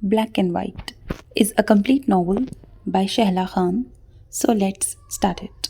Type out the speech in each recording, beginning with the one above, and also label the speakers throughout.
Speaker 1: Black and White is a complete novel by Shehla Khan. So let's start it.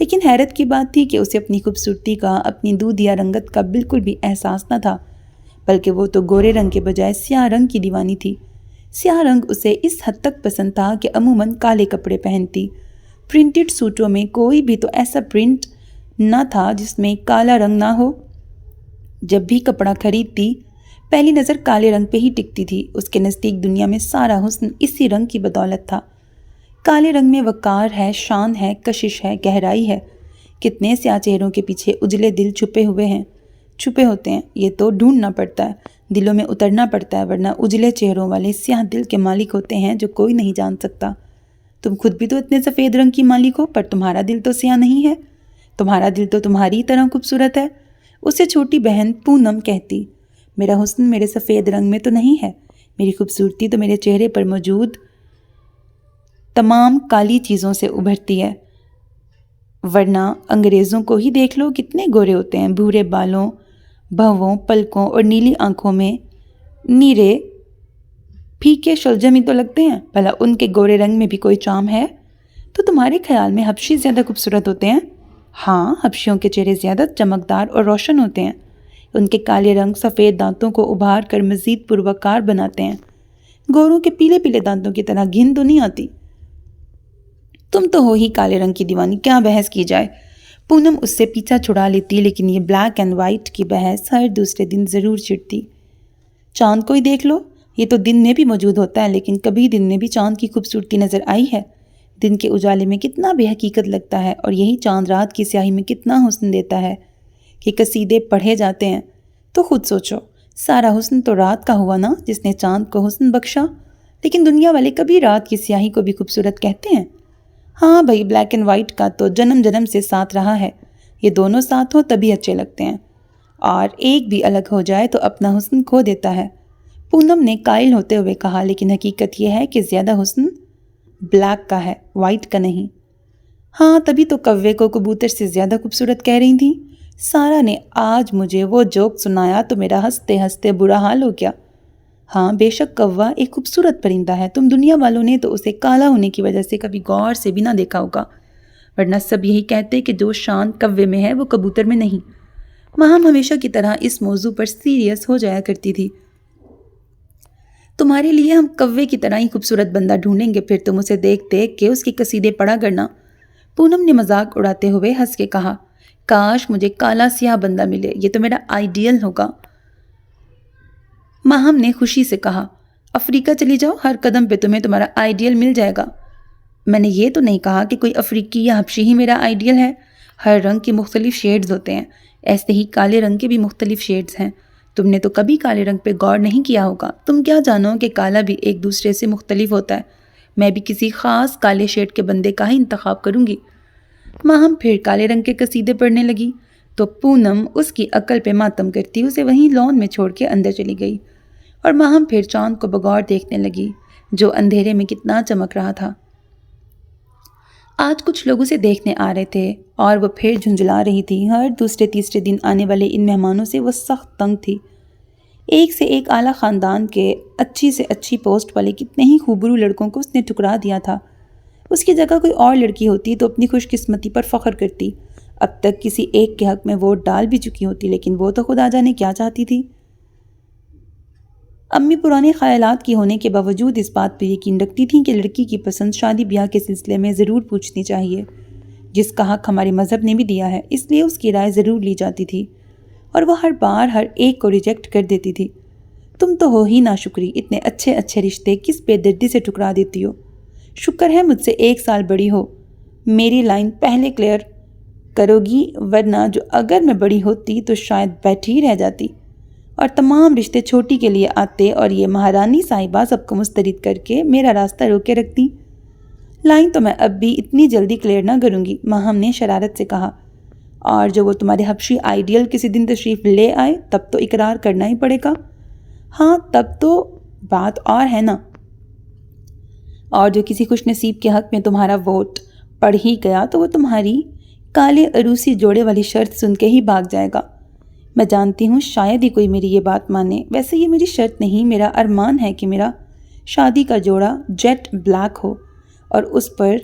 Speaker 1: لیکن حیرت کی بات تھی کہ اسے اپنی خوبصورتی کا، اپنی دودھیا رنگت کا بالکل بھی احساس نہ تھا، بلکہ وہ تو گورے رنگ کے بجائے سیاہ رنگ کی دیوانی تھی۔ سیاہ رنگ اسے اس حد تک پسند تھا کہ عموماً کالے کپڑے پہنتی۔ پرنٹڈ سوٹوں میں کوئی بھی تو ایسا پرنٹ نہ تھا جس میں کالا رنگ نہ ہو۔ جب بھی کپڑا خریدتی پہلی نظر کالے رنگ پہ ہی ٹکتی تھی۔ اس کے نزدیک دنیا میں سارا حسن اسی رنگ کی بدولت تھا۔ کالے رنگ میں وقار ہے، شان ہے، کشش ہے، گہرائی ہے۔ کتنے سیاہ چہروں کے پیچھے اجلے دل چھپے ہوتے ہیں، یہ تو ڈھونڈنا پڑتا ہے، دلوں میں اترنا پڑتا ہے، ورنہ اجلے چہروں والے سیاہ دل کے مالک ہوتے ہیں جو کوئی نہیں جان سکتا۔ تم خود بھی تو اتنے سفید رنگ کی مالک ہو، پر تمہارا دل تو سیاہ نہیں ہے، تمہارا دل تو تمہاری طرح خوبصورت ہے۔ اسے چھوٹی بہن پونم کہتی، میرا حسن میرے سفید رنگ میں تو نہیں ہے، میری خوبصورتی تو میرے چہرے پر موجود تمام کالی چیزوں سے ابھرتی ہے، ورنہ انگریزوں کو ہی دیکھ لو، کتنے گورے ہوتے ہیں، بھورے بالوں، بھووں، پلکوں اور نیلی آنکھوں میں نیرے پھیکے شلجم ہی تو لگتے ہیں۔ بھلا ان کے گورے رنگ میں بھی کوئی چام ہے؟ تو تمہارے خیال میں حبشی زیادہ خوبصورت ہوتے ہیں؟ ہاں، حبشیوں کے چہرے زیادہ چمکدار اور روشن ہوتے ہیں۔ ان کے کالے رنگ سفید دانتوں کو ابھار کر مزید پروکار بناتے ہیں۔ گوروں کے پیلے پیلے دانتوں کی طرح گھن تو نہیں آتی۔ تم تو ہو ہی کالے رنگ کی دیوانی، کیا بحث کی جائے؟ پونم اس سے پیچھا چھڑا لیتی، لیکن یہ بلیک اینڈ وائٹ کی بحث ہر دوسرے دن ضرور چھڑتی۔ چاند کو ہی دیکھ لو، یہ تو دن میں بھی موجود ہوتا ہے، لیکن کبھی دن میں بھی چاند کی خوبصورتی نظر آئی ہے؟ دن کے اجالے میں کتنا بے حقیقت لگتا ہے، اور یہی چاند رات کی سیاہی میں کتنا حسن دیتا ہے کہ قصیدے پڑھے جاتے ہیں۔ تو خود سوچو، سارا حسن تو رات کا ہوا نا، جس نے چاند کو حسن بخشا۔ لیکن دنیا والے کبھی رات کی سیاہی کو بھی خوبصورت کہتے ہیں؟ ہاں بھائی، بلیک اینڈ وائٹ کا تو جنم جنم سے ساتھ رہا ہے، یہ دونوں ساتھ ہو تبھی اچھے لگتے ہیں، اور ایک بھی الگ ہو جائے تو اپنا حسن کھو دیتا ہے۔ پونم نے قائل ہوتے ہوئے کہا، لیکن حقیقت یہ ہے کہ زیادہ حسن بلیک کا ہے، وائٹ کا نہیں۔ ہاں، تبھی تو کوے کو کبوتر سے زیادہ خوبصورت کہہ رہی تھیں۔ سارا نے آج مجھے وہ جوک سنایا تو میرا ہنستے ہنستے برا حال ہو گیا۔ ہاں، بے شک کوا ایک خوبصورت پرندہ ہے، تم دنیا والوں نے تو اسے کالا ہونے کی وجہ سے کبھی غور سے بھی نہ دیکھا ہوگا، ورنہ سب یہی کہتے کہ جو شان کوے میں ہے وہ کبوتر میں نہیں۔ ماہم ہمیشہ کی طرح اس موضوع پر سیریس ہو جایا کرتی تھی۔ تمہارے لیے ہم کوے کی طرح ہی خوبصورت بندہ ڈھونڈیں گے، پھر تم اسے دیکھ دیکھ کے اس کی قصیدے پڑھا کرنا۔ پونم نے مذاق اڑاتے ہوئے ہنس کے کہا، کاش مجھے کالا سیاہ بندہ ملے، یہ تو میرا آئیڈیل ہوگا۔ ماہم نے خوشی سے کہا، افریقہ چلی جاؤ، ہر قدم پہ تمہیں تمہارا آئیڈیل مل جائے گا۔ میں نے یہ تو نہیں کہا کہ کوئی افریقی یا حبشی ہی میرا آئیڈیل ہے، ہر رنگ کی مختلف شیڈز ہوتے ہیں، ایسے ہی کالے رنگ کے بھی مختلف شیڈز ہیں۔ تم نے تو کبھی کالے رنگ پہ غور نہیں کیا ہوگا، تم کیا جانو کہ کالا بھی ایک دوسرے سے مختلف ہوتا ہے۔ میں بھی کسی خاص کالے شیڈ کے بندے کا ہی انتخاب کروں گی۔ ماہم پھر کالے رنگ کے قصیدے پڑھنے لگی تو پونم اس کی عقل پہ ماتم کرتی اسے وہیں لان میں چھوڑ کے اندر چلی گئی، اور ماہم پھر چاند کو بغور دیکھنے لگی جو اندھیرے میں کتنا چمک رہا تھا۔ آج کچھ لوگ اسے دیکھنے آ رہے تھے اور وہ پھر جھنجھلا رہی تھی۔ ہر دوسرے تیسرے دن آنے والے ان مہمانوں سے وہ سخت تنگ تھی۔ ایک سے ایک اعلیٰ خاندان کے اچھی سے اچھی پوسٹ والے کتنے ہی خوبرو لڑکوں کو اس نے ٹھکرا دیا تھا۔ اس کی جگہ کوئی اور لڑکی ہوتی تو اپنی خوش قسمتی پر فخر کرتی، اب تک کسی ایک کے حق میں ووٹ ڈال بھی چکی ہوتی، لیکن وہ تو خدا جانے کیا چاہتی تھی۔ امی پرانے خیالات کی ہونے کے باوجود اس بات پہ یقین رکھتی تھیں کہ لڑکی کی پسند شادی بیاہ کے سلسلے میں ضرور پوچھنی چاہیے، جس کا حق ہمارے مذہب نے بھی دیا ہے، اس لیے اس کی رائے ضرور لی جاتی تھی، اور وہ ہر بار ہر ایک کو ریجیکٹ کر دیتی تھی۔ تم تو ہو ہی ناشکری، اتنے اچھے اچھے رشتے کس بے دردی سے ٹھکرا دیتی ہو۔ شکر ہے مجھ سے 1 سال بڑی ہو، میری لائن پہلے کلیئر کرو گی، ورنہ جو اگر میں بڑی ہوتی تو شاید بیٹھی رہ جاتی اور تمام رشتے چھوٹی کے لیے آتے، اور یہ مہارانی صاحبہ سب کو مسترد کر کے میرا راستہ روکے رکھتی۔ لائن تو میں اب بھی اتنی جلدی کلیئر نہ کروں گی، ماہم نے شرارت سے کہا، اور جو وہ تمہارے حبشی آئیڈیل کسی دن تشریف لے آئے تب تو اقرار کرنا ہی پڑے گا۔ ہاں، تب تو بات اور ہے نا، اور جو کسی خوش نصیب کے حق میں تمہارا ووٹ پڑ ہی گیا تو وہ تمہاری کالے عروسی جوڑے والی شرط سن کے ہی بھاگ جائے گا۔ میں جانتی ہوں شاید ہی کوئی میری یہ بات مانے، ویسے یہ میری شرط نہیں، میرا ارمان ہے کہ میرا شادی کا جوڑا جیٹ بلیک ہو اور اس پر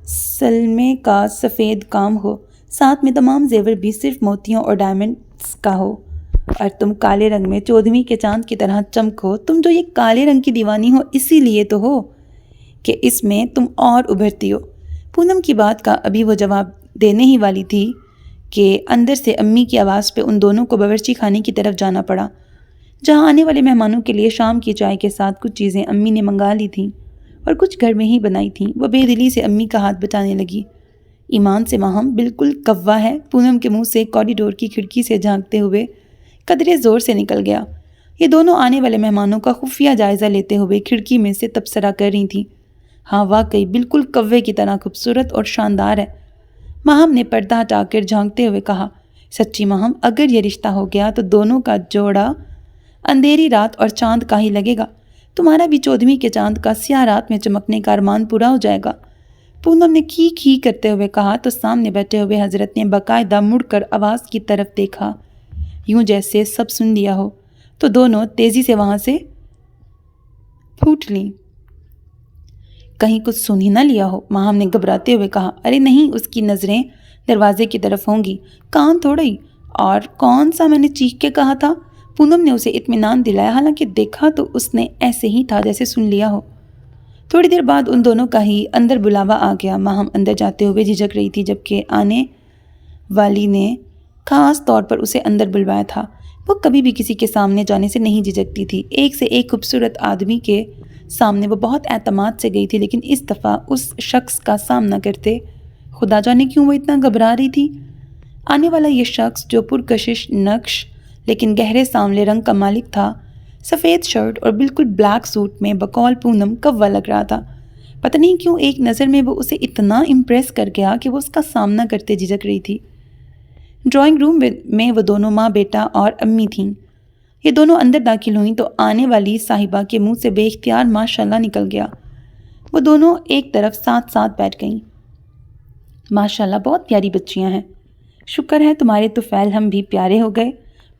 Speaker 1: سلمے کا سفید کام ہو، ساتھ میں تمام زیور بھی صرف موتیوں اور ڈائمنڈس کا ہو، اور تم کالے رنگ میں 14ویں کے چاند کی طرح چمکو۔ تم جو یہ کالے رنگ کی دیوانی ہو اسی لیے تو ہو کہ اس میں تم اور ابھرتی ہو۔ پونم کی بات کا ابھی وہ جواب دینے ہی والی تھی کہ اندر سے امی کی آواز پہ ان دونوں کو باورچی خانے کی طرف جانا پڑا، جہاں آنے والے مہمانوں کے لیے شام کی چائے کے ساتھ کچھ چیزیں امی نے منگا لی تھیں اور کچھ گھر میں ہی بنائی تھیں۔ وہ بے دلی سے امی کا ہاتھ بچانے لگی۔ ایمان سے ماہم بالکل کوا ہے، پونم کے منہ سے کوریڈور کی کھڑکی سے جھانکتے ہوئے قدرے زور سے نکل گیا۔ یہ دونوں آنے والے مہمانوں کا خفیہ جائزہ لیتے ہوئے کھڑکی میں سے تبصرہ کر رہی تھیں۔ ہاں واقعی بالکل کوے کی طرح خوبصورت اور شاندار ہے، ماہم نے پردہ ہٹا کر جھانکتے ہوئے کہا۔ سچی ماہم، اگر یہ رشتہ ہو گیا تو دونوں کا جوڑا اندھیری رات اور چاند کا ہی لگے گا۔ تمہارا بھی 14ویں کے چاند کا سیاہ رات میں چمکنے کا ارمان پورا ہو جائے گا۔ پونم نے کھی کرتے ہوئے کہا تو سامنے بیٹھے ہوئے حضرت نے باقاعدہ مڑ کر آواز کی طرف دیکھا، یوں جیسے سب سن لیا ہو، تو دونوں تیزی سے وہاں سے پھوٹ لیں۔ کہیں کچھ سن ہی نہ لیا ہو، ماہم نے گھبراتے ہوئے کہا۔ ارے نہیں، اس کی نظریں دروازے کی طرف ہوں گی، کان تھوڑی۔ اور کون سا میں نے چیخ کے کہا تھا؟ پونم نے اسے اطمینان دلایا، حالانکہ دیکھا تو اس نے ایسے ہی تھا جیسے سن لیا ہو۔ تھوڑی دیر بعد ان دونوں کا ہی اندر بلاوا آ گیا۔ ماہم اندر جاتے ہوئے جھجک رہی تھی، جبکہ آنے والی نے خاص طور پر اسے اندر بلوایا تھا۔ وہ کبھی بھی کسی کے سامنے جانے سے نہیں جھجکتی تھی۔ ایک سے ایک خوبصورت آدمی کے سامنے وہ بہت اعتماد سے گئی تھی، لیکن اس دفعہ اس شخص کا سامنا کرتے خدا جانے کیوں وہ اتنا گھبرا رہی تھی۔ آنے والا یہ شخص جو پرکشش نقش لیکن گہرے سانولے رنگ کا مالک تھا، سفید شرٹ اور بالکل بلیک سوٹ میں بقول پونم کوا لگ رہا تھا۔ پتہ نہیں کیوں ایک نظر میں وہ اسے اتنا امپریس کر گیا کہ وہ اس کا سامنا کرتے جھجک رہی تھی۔ ڈرائنگ روم میں وہ دونوں ماں بیٹا اور امی تھیں۔ یہ دونوں اندر داخل ہوئیں تو آنے والی صاحبہ کے منہ سے بے اختیار ماشاءاللہ نکل گیا۔ وہ دونوں ایک طرف ساتھ ساتھ بیٹھ گئیں۔ ماشاءاللہ بہت پیاری بچیاں ہیں، شکر ہے تمہارے طفیل ہم بھی پیارے ہو گئے۔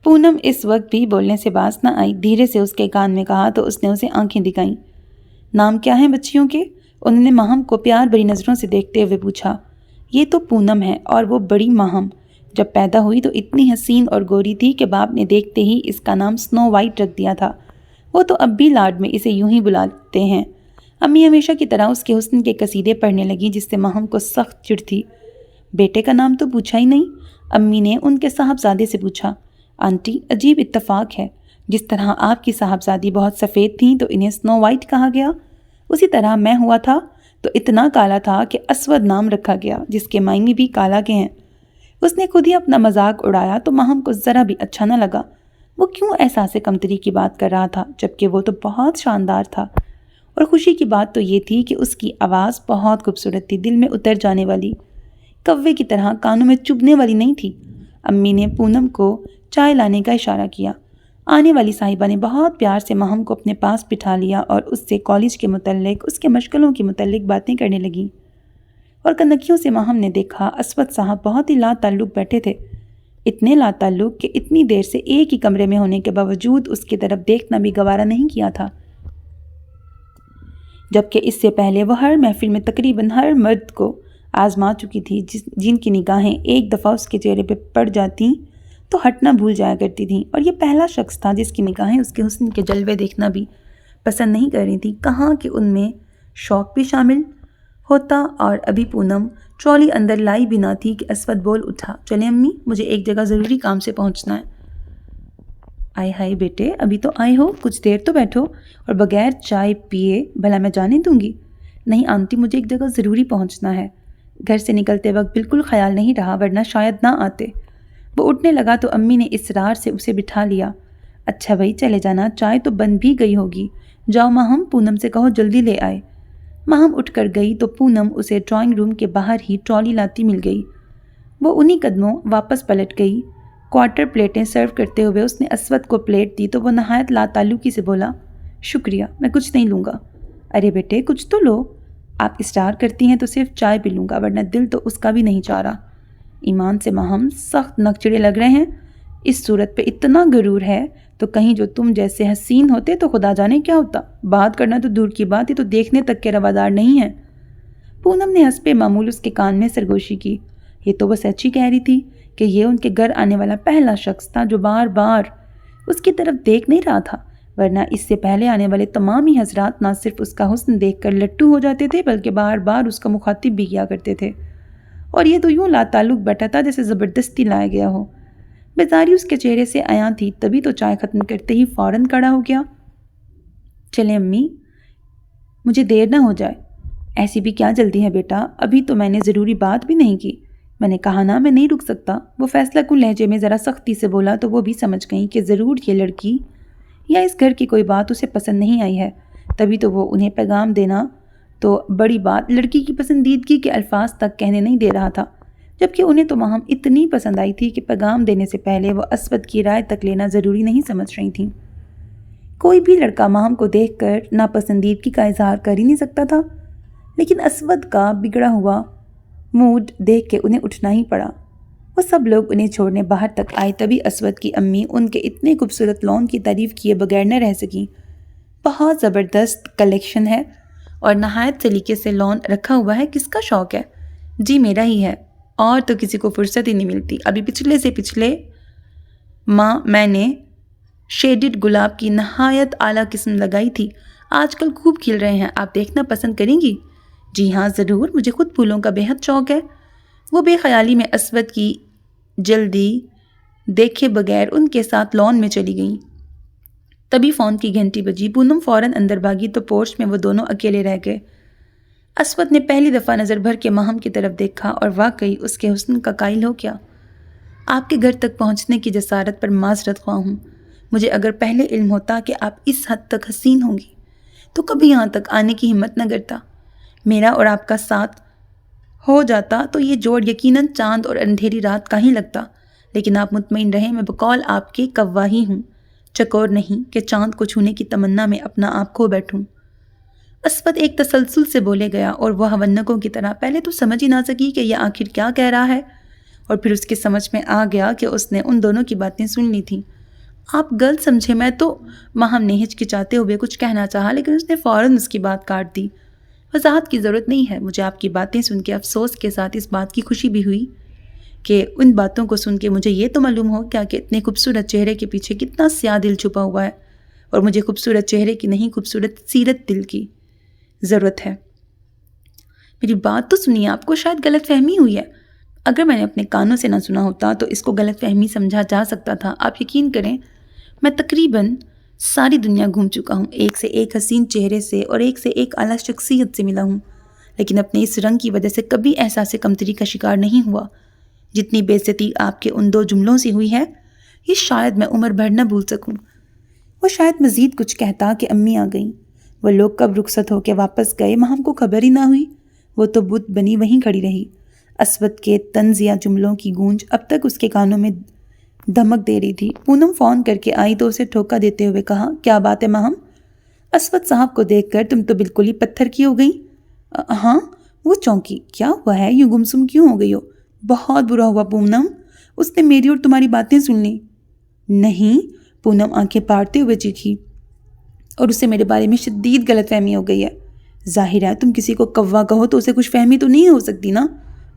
Speaker 1: پونم اس وقت بھی بولنے سے باز نہ آئی، دھیرے سے اس کے کان میں کہا تو اس نے اسے آنکھیں دکھائیں۔ نام کیا ہیں بچیوں کے؟ انہوں نے ماہم کو پیار بھری نظروں سے دیکھتے ہوئے پوچھا۔ یہ تو پونم ہے اور وہ بڑی ماہم۔ جب پیدا ہوئی تو اتنی حسین اور گوری تھی کہ باپ نے دیکھتے ہی اس کا نام سنو وائٹ رکھ دیا تھا۔ وہ تو اب بھی لاڈ میں اسے یوں ہی بلاتے ہیں۔ امی ہمیشہ کی طرح اس کے حسن کے قصیدے پڑھنے لگی، جس سے ماہم کو سخت چڑ تھی۔ بیٹے کا نام تو پوچھا ہی نہیں، امی نے ان کے صاحبزادے سے پوچھا۔ آنٹی، عجیب اتفاق ہے، جس طرح آپ کی صاحبزادی بہت سفید تھیں تو انہیں سنو وائٹ کہا گیا، اسی طرح میں ہوا تھا تو اتنا کالا تھا کہ اسود نام رکھا گیا، جس کے معنی بھی کالا کے ہیں۔ اس نے خود ہی اپنا مذاق اڑایا تو ماہم کو ذرا بھی اچھا نہ لگا۔ وہ کیوں احساس کمتری کی بات کر رہا تھا، جبکہ وہ تو بہت شاندار تھا۔ اور خوشی کی بات تو یہ تھی کہ اس کی آواز بہت خوبصورت تھی، دل میں اتر جانے والی، کوے کی طرح کانوں میں چبھنے والی نہیں تھی۔ امی نے پونم کو چائے لانے کا اشارہ کیا۔ آنے والی صاحبہ نے بہت پیار سے ماہم کو اپنے پاس بٹھا لیا اور اس سے کالج کے متعلق، اس کے مشغلوں کے متعلق باتیں کرنے لگیں۔ اور کنکھیوں سے ماہم نے دیکھا اسود صاحب بہت ہی لا تعلق بیٹھے تھے، اتنے لا تعلق کہ اتنی دیر سے ایک ہی کمرے میں ہونے کے باوجود اس کی طرف دیکھنا بھی گوارا نہیں کیا تھا، جبکہ اس سے پہلے وہ ہر محفل میں تقریباً ہر مرد کو آزما چکی تھی، جن کی نگاہیں ایک دفعہ اس کے چہرے پہ پڑ جاتی تو ہٹنا بھول جایا کرتی تھیں، اور یہ پہلا شخص تھا جس کی نگاہیں اس کے حسن کے جلوے دیکھنا بھی پسند نہیں کر رہی تھی۔ کہاں کہ ان میں شوق بھی شامل ہوتا، اور ابھی پونم ٹرالی اندر لائی بھی نہ تھی کہ اسود بول اٹھا، چلیں امی، مجھے ایک جگہ ضروری کام سے پہنچنا ہے۔ آئے ہائے بیٹے، ابھی تو آئے ہو، کچھ دیر تو بیٹھو، اور بغیر چائے پیے بھلا میں جانے دوں گی؟ نہیں آنٹی، مجھے ایک جگہ ضروری پہنچنا ہے۔ گھر سے نکلتے وقت بالکل خیال نہیں رہا، ورنہ شاید نہ آتے۔ وہ اٹھنے لگا تو امی نے اصرار سے اسے بٹھا لیا۔ اچھا بھائی چلے جانا، چائے تو بن بھی گئی ہوگی، جاؤ ماہم، پونم سے کہو جلدی لے آئے۔ ماہم اٹھ کر گئی تو پونم اسے ڈرائنگ روم کے باہر ہی ٹرالی لاتی مل گئی۔ وہ انہی قدموں واپس پلٹ گئی۔ کوارٹر پلیٹیں سرو کرتے ہوئے اس نے اسود کو پلیٹ دی تو وہ نہایت لا تعلقی سے بولا، شکریہ، میں کچھ نہیں لوں گا۔ ارے بیٹے کچھ تو لو، آپ اصرار کرتی ہیں تو صرف چائے پی لوں گا، ورنہ دل تو اس کا بھی نہیں چاہ رہا۔ ایمان سے ماہم سخت نکچڑے لگ رہے ہیں، اس صورت پہ اتنا غرور ہے تو کہیں جو تم جیسے حسین ہوتے تو خدا جانے کیا ہوتا، بات کرنا تو دور کی بات، یہ تو دیکھنے تک کے روادار نہیں ہے۔ پونم نے حسب معمول اس کے کان میں سرگوشی کی، یہ تو وہ سچی کہہ رہی تھی کہ یہ ان کے گھر آنے والا پہلا شخص تھا جو بار بار اس کی طرف دیکھ نہیں رہا تھا، ورنہ اس سے پہلے آنے والے تمام ہی حضرات نہ صرف اس کا حسن دیکھ کر لٹو ہو جاتے تھے بلکہ بار بار اس کا مخاطب بھی کیا کرتے تھے، اور یہ تو یوں لا تعلق بیٹھا تھا جیسے زبردستی لایا گیا ہو۔ بیزاری اس کے چہرے سے عیاں تھی، تبھی تو چائے ختم کرتے ہی فوراً کھڑا ہو گیا۔ چلیں امی، مجھے دیر نہ ہو جائے۔ ایسی بھی کیا جلدی ہے بیٹا، ابھی تو میں نے ضروری بات بھی نہیں کی۔ میں نے کہا نا میں نہیں رک سکتا۔ وہ فیصلہ کن لہجے میں ذرا سختی سے بولا تو وہ بھی سمجھ گئیں کہ ضرور یہ لڑکی یا اس گھر کی کوئی بات اسے پسند نہیں آئی ہے، تبھی تو وہ انہیں پیغام دینا تو بڑی بات لڑکی کی پسندیدگی کے الفاظ تک کہنے نہیں دے رہا تھا، جبکہ انہیں تو ماہم اتنی پسند آئی تھی کہ پیغام دینے سے پہلے وہ اسود کی رائے تک لینا ضروری نہیں سمجھ رہی تھیں۔ کوئی بھی لڑکا ماہم کو دیکھ کر ناپسندیدگی کا اظہار کر ہی نہیں سکتا تھا، لیکن اسود کا بگڑا ہوا موڈ دیکھ کے انہیں اٹھنا ہی پڑا۔ وہ سب لوگ انہیں چھوڑنے باہر تک آئے، تبھی اسود کی امی ان کے اتنے خوبصورت لون کی تعریف کیے بغیر نہ رہ سکیں۔ بہت زبردست کلیکشن ہے اور نہایت سلیقے سے لون رکھا ہوا ہے، کس کا شوق ہے؟ جی میرا ہی ہے، اور تو کسی کو فرصت ہی نہیں ملتی۔ ابھی پچھلے سے پچھلے ماہ میں نے شیڈڈ گلاب کی نہایت اعلیٰ قسم لگائی تھی، آج کل خوب کھل رہے ہیں، آپ دیکھنا پسند کریں گی؟ جی ہاں ضرور، مجھے خود پھولوں کا بے حد شوق ہے۔ وہ بے خیالی میں اسود کی جلدی دیکھے بغیر ان کے ساتھ لون میں چلی گئیں۔ تبھی فون کی گھنٹی بجی، پونم فوراً اندر بھاگی تو پورچ میں وہ دونوں اکیلے رہ گئے۔ اسود نے پہلی دفعہ نظر بھر کے ماہم کی طرف دیکھا اور واقعی اس کے حسن کا قائل ہو گیا۔ آپ کے گھر تک پہنچنے کی جسارت پر معذرت خواہ ہوں، مجھے اگر پہلے علم ہوتا کہ آپ اس حد تک حسین ہوں گی تو کبھی یہاں تک آنے کی ہمت نہ کرتا۔ میرا اور آپ کا ساتھ ہو جاتا تو یہ جوڑ یقیناً چاند اور اندھیری رات کا ہی لگتا، لیکن آپ مطمئن رہیں میں بقول آپ کے کوا ہی ہوں، چکور نہیں کہ چاند کو چھونے کی تمنا میں اپنا آپ کھو بیٹھوں۔ اسود ایک تسلسل سے بولے گیا اور وہ ہونکوں کی طرح پہلے تو سمجھ ہی نہ سکی کہ یہ آخر کیا کہہ رہا ہے، اور پھر اس کے سمجھ میں آ گیا کہ اس نے ان دونوں کی باتیں سن لی تھیں۔ آپ غلط سمجھے، میں تو ماہم نے ہچکچاتے ہوئے کچھ کہنا چاہا، لیکن اس نے فوراً اس کی بات کاٹ دی۔ وضاحت کی ضرورت نہیں ہے، مجھے آپ کی باتیں سن کے افسوس کے ساتھ اس بات کی خوشی بھی ہوئی کہ ان باتوں کو سن کے مجھے یہ تو معلوم ہو گیا کہ اتنے خوبصورت چہرے کے پیچھے کتنا سیاہ دل چھپا ہوا ہے، اور مجھے خوبصورت چہرے کی نہیں خوبصورت سیرت دل کی ضرورت ہے۔ میری بات تو سنیے، آپ کو شاید غلط فہمی ہوئی ہے۔ اگر میں نے اپنے کانوں سے نہ سنا ہوتا تو اس کو غلط فہمی سمجھا جا سکتا تھا۔ آپ یقین کریں میں تقریباً ساری دنیا گھوم چکا ہوں، ایک سے ایک حسین چہرے سے اور ایک سے ایک اعلیٰ شخصیت سے ملا ہوں، لیکن اپنے اس رنگ کی وجہ سے کبھی احساس کمتری کا شکار نہیں ہوا۔ جتنی بے عزتی آپ کے ان دو جملوں سے ہوئی ہے یہ شاید میں عمر بھر نہ بھول سکوں۔ وہ شاید مزید کچھ کہتا کہ امی آ گئیں۔ وہ لوگ کب رخصت ہو کے واپس گئے ماہم کو خبر ہی نہ ہوئی، وہ تو بت بنی وہیں کھڑی رہی۔ اسود کے طنزیہ جملوں کی گونج اب تک اس کے کانوں میں دھمک دے رہی تھی۔ پونم فون کر کے آئی تو اسے ٹھوکا دیتے ہوئے کہا، کیا بات ہے ماہم؟ اسود صاحب کو دیکھ کر تم تو بالکل ہی پتھر کی ہو گئی۔ ہاں، وہ چونکی، کیا ہوا ہے، یوں گمسم کیوں ہو گئی ہو؟ بہت برا ہوا پونم، اس نے میری اور تمہاری باتیں سن لیں۔ نہیں، پونم آنکھیں پھاڑتے ہوئے چیخی، اور اسے میرے بارے میں شدید غلط فہمی ہو گئی ہے۔ ظاہر ہے تم کسی کو کوا کہو تو اسے کچھ فہمی تو نہیں ہو سکتی نا؟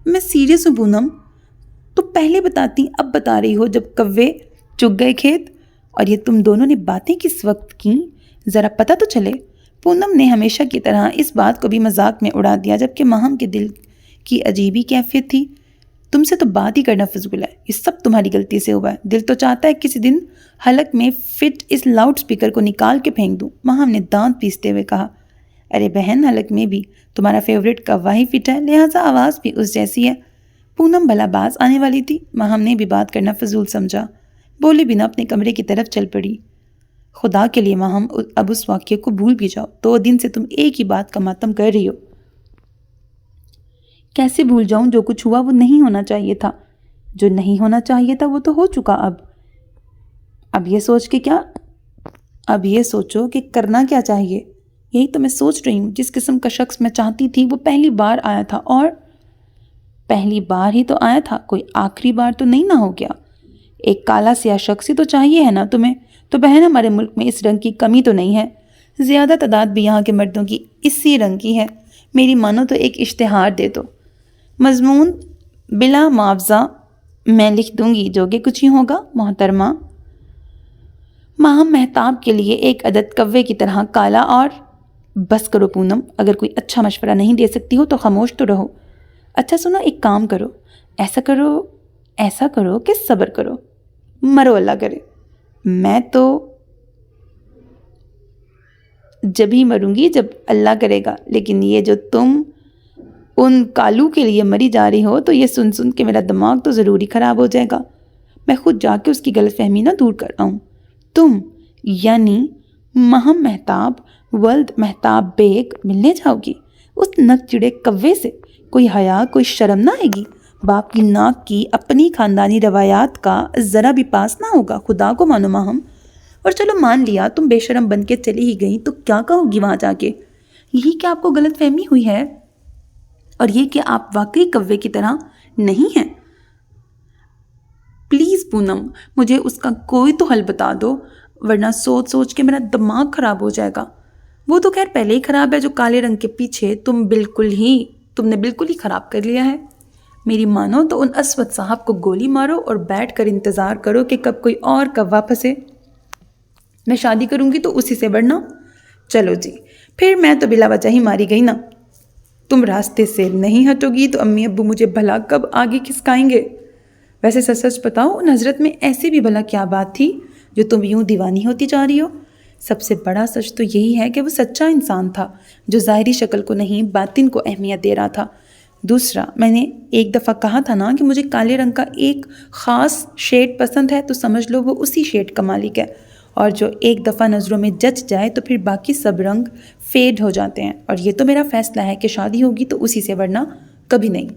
Speaker 1: میں سیریس ہوں پونم، تو پہلے بتاتی، اب بتا رہی ہو جب کوے چگ گئے کھیت؟ اور یہ تم دونوں نے باتیں کس وقت کی، ذرا پتہ تو چلے۔ پونم نے ہمیشہ کی طرح اس بات کو بھی مذاق میں اڑا دیا، جبکہ ماہم کے دل کی عجیبی کیفیت تھی۔ تم سے تو بات ہی کرنا فضول ہے، یہ سب تمہاری غلطی سے ہوا ہے۔ دل تو چاہتا ہے کسی دن حلق میں فٹ اس لاؤڈ سپیکر کو نکال کے پھینک دوں، ماہم نے دانت پیستے ہوئے کہا۔ ارے بہن، حلق میں بھی تمہارا فیوریٹ کوا ہی فٹ ہے، لہٰذا آواز بھی اس جیسی ہے۔ پونم بھلا باز آنے والی تھی، ماہم نے بھی بات کرنا فضول سمجھا، بولے بنا اپنے کمرے کی طرف چل پڑی۔ خدا کے لیے ماہم، اب اس واقعے کو بھول بھی جاؤ، 2 دن سے تم ایک ہی بات کا ماتم کر رہی ہو۔ کیسے بھول جاؤں؟ جو کچھ ہوا وہ نہیں ہونا چاہیے تھا، جو نہیں ہونا چاہیے تھا وہ تو ہو چکا۔ اب یہ سوچو کہ کرنا کیا چاہیے۔ یہی تو میں سوچ رہی ہوں، جس قسم کا شخص میں چاہتی تھی وہ پہلی بار آیا تھا، اور پہلی بار ہی تو آیا تھا، کوئی آخری بار تو نہیں نہ ہو گیا۔ ایک کالا سیاہ شخص ہی تو چاہیے ہے نا تمہیں؟ تو بہن ہمارے ملک میں اس رنگ کی کمی تو نہیں ہے، زیادہ تعداد بھی یہاں کے مردوں کی اسی رنگ کی ہے۔ میری مانو تو ایک اشتہار دے دو، مضمون بلا معاوضہ میں لکھ دوں گی جو کہ کچھ ہی ہوگا محترمہ۔ ماہم مہتاب کے لیے ایک عدد کوے کی طرح کالا اور بس کرو پونم، اگر کوئی اچھا مشورہ نہیں دے سکتی ہو تو خاموش تو رہو۔ اچھا سنو، ایک کام کرو، ایسا کرو کہ صبر کرو، مرو اللہ کرے۔ میں تو جب ہی مروں گی جب اللہ کرے گا، لیکن یہ جو تم ان کالو کے لیے مری جا رہی ہو تو یہ سن کے میرا دماغ تو ضروری خراب ہو جائے گا۔ میں خود جا کے اس کی غلط فہمی نہ دور کر آؤں۔ تم یعنی ماہم مہتاب ولد مہتاب بیگ ملنے جاؤ گی اس نک چڑے کوے سے؟ کوئی حیا، کوئی شرم نہ آئے گی؟ باپ کی ناک کی اپنی خاندانی روایات کا ذرا بھی پاس نہ ہوگا؟ خدا کو مانو ماہم۔ اور چلو مان لیا تم بے شرم بن کے چلی ہی گئی تو کیا کہو گی وہاں جا کے؟ یہی کہ آپ کو غلط فہمی ہوئی ہے اور یہ کہ آپ واقعی کوے کی طرح نہیں ہیں۔ پلیز پونم، مجھے اس کا کوئی تو حل بتا دو، ورنہ سوچ کے میرا دماغ خراب ہو جائے گا۔ وہ تو خیر پہلے ہی خراب ہے، جو کالے رنگ کے پیچھے تم نے بالکل ہی خراب کر لیا ہے۔ میری مانو تو ان اسود صاحب کو گولی مارو اور بیٹھ کر انتظار کرو کہ کب کوئی اور کب واپس ہے۔ میں شادی کروں گی تو اسی سے، ورنہ چلو جی، پھر میں تو بلا وجہ ہی ماری گئی نا۔ تم راستے سے نہیں ہٹو گی تو امی ابو مجھے بھلا کب آگے کھسکائیں گے؟ ویسے سچ بتاؤ، ان حضرت میں ایسی بھی بھلا کیا بات تھی جو تم یوں دیوانی ہوتی جا رہی ہو؟ سب سے بڑا سچ تو یہی ہے کہ وہ سچا انسان تھا جو ظاہری شکل کو نہیں باطن کو اہمیت دے رہا تھا۔ دوسرا، میں نے ایک دفعہ کہا تھا نا کہ مجھے کالے رنگ کا ایک خاص شیڈ پسند ہے، تو سمجھ لو وہ اسی شیڈ کا مالک ہے، اور جو ایک دفعہ نظروں میں جچ جائے تو پھر باقی سب رنگ فیڈ ہو جاتے ہیں۔ اور یہ تو میرا فیصلہ ہے کہ شادی ہوگی تو اسی سے، ورنہ کبھی نہیں۔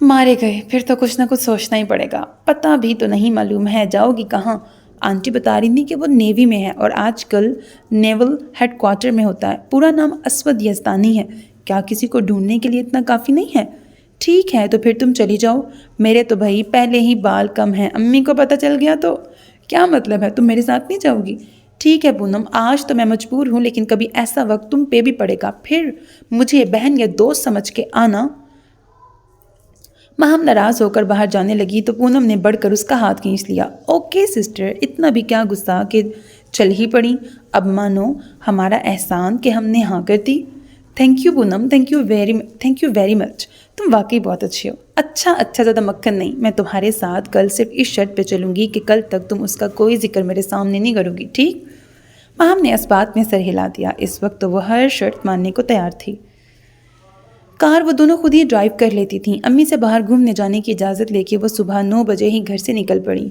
Speaker 1: مارے گئے، پھر تو کچھ نہ کچھ سوچنا ہی پڑے گا۔ پتہ بھی تو نہیں معلوم ہے جاؤ گی کہاں؟ آنٹی بتا رہی تھی کہ وہ نیوی میں ہے اور آج کل نیول ہیڈ کوارٹر میں ہوتا ہے۔ پورا نام اسود یزدانی ہے۔ کیا کسی کو ڈھونڈنے کے لیے اتنا کافی نہیں ہے؟ ٹھیک ہے تو پھر تم چلی جاؤ، میرے تو بھائی پہلے ہی بال کم ہیں، امی کو پتہ چل گیا تو کیا مطلب ہے؟ تم میرے ساتھ نہیں جاؤ گی؟ ٹھیک ہے پونم، آج تو میں مجبور ہوں، لیکن کبھی ایسا وقت تم پہ بھی پڑے گا، پھر مجھے بہن یا دوست سمجھ کے آنا۔ ماہم ناراض ہو کر باہر جانے لگی تو پونم نے بڑھ کر اس کا ہاتھ کھینچ لیا۔ اوکے سسٹر، اتنا بھی کیا غصہ کہ چل ہی پڑی؟ اب مانو ہمارا احسان کہ ہم نے ہاں کر دی۔ Thank you Poonam, thank you very much, تم واقعی بہت اچھی ہو۔ اچھا زیادہ مکھن نہیں، میں تمہارے ساتھ کل صرف اس شرط پہ چلوں گی کہ کل تک تم اس کا کوئی ذکر میرے سامنے نہیں کرو گی، ٹھیک؟ ماہم نے اس بات میں سر ہلا دیا۔ اس وقت تو وہ ہر شرط ماننے کو تیار تھی۔ کار وہ دونوں خود ہی ڈرائیو کر لیتی تھیں۔ امی سے باہر گھومنے جانے کی اجازت لے کے وہ صبح 9 بجے ہی گھر سے نکل پڑیں۔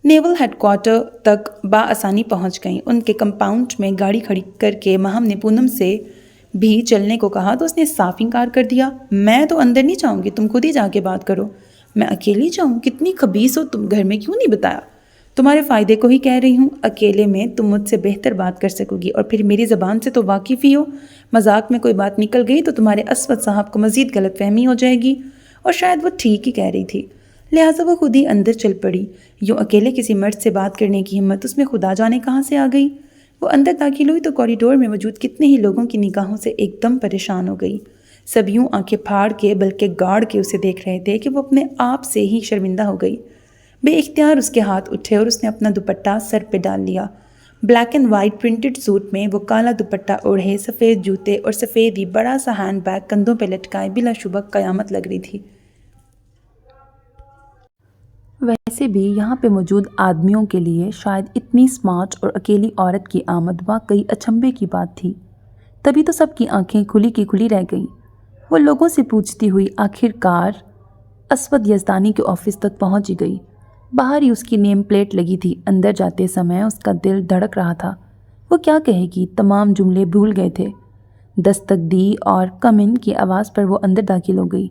Speaker 1: نیول ہیڈ کوارٹر تک بآسانی پہنچ گئیں۔ ان کے کمپاؤنڈ میں گاڑی کھڑی کر کے ماہم نے پونم سے بھی چلنے کو کہا تو اس نے صاف انکار کر دیا۔ میں تو اندر نہیں جاؤں گی، تم خود ہی جا کے بات کرو۔ میں اکیلی جاؤں؟ کتنی خبیث ہو تم، گھر میں کیوں نہیں بتایا؟ تمہارے فائدے کو ہی کہہ رہی ہوں، اکیلے میں تم مجھ سے بہتر بات کر سکو گی، اور پھر میری زبان سے تو واقف ہی ہو۔ مذاق میں کوئی بات نکل گئی تو تمہارے اسود صاحب کو مزید غلط فہمی ہو جائے گی، اور شاید وہ ٹھیک ہی کہہ رہی تھی، لہٰذا وہ خود ہی اندر چل پڑی۔ یوں اکیلے کسی مرد سے بات کرنے کی ہمت اس میں خدا جانے کہاں سے آ گئی۔ وہ اندر داخل ہوئی تو کوریڈور میں موجود کتنے ہی لوگوں کی نگاہوں سے ایک دم پریشان ہو گئی۔ سب یوں آنکھیں پھاڑ کے بلکہ گاڑ کے اسے دیکھ رہے تھے کہ وہ اپنے آپ سے ہی شرمندہ ہو گئی۔ بے اختیار اس کے ہاتھ اٹھے اور اس نے اپنا دوپٹہ سر پہ ڈال لیا۔ Black and white printed suit میں وہ کالا دوپٹہ اوڑھے، سفید جوتے اور سفید ہی بڑا سا ہینڈ بیگ کندھوں پہ لٹکائے بلا شبہ قیامت لگ رہی تھی۔ ویسے بھی یہاں پہ موجود آدمیوں کے لیے شاید اتنی سمارٹ اور اکیلی عورت کی آمد واقعی اچنبھے کی بات تھی۔ تبھی تو سب کی آنکھیں کھلی کی کھلی رہ گئیں۔ وہ لوگوں سے پوچھتی ہوئی آخر کار اسود یزدانی کے آفس تک پہنچ گئی۔ باہر ہی اس کی نیم پلیٹ لگی تھی۔ اندر جاتے سمے اس کا دل دھڑک رہا تھا۔ وہ کیا کہے گی؟ تمام جملے بھول گئے تھے۔ دستک دی اور کم ان کی آواز پر وہ اندر داخل ہو گئی۔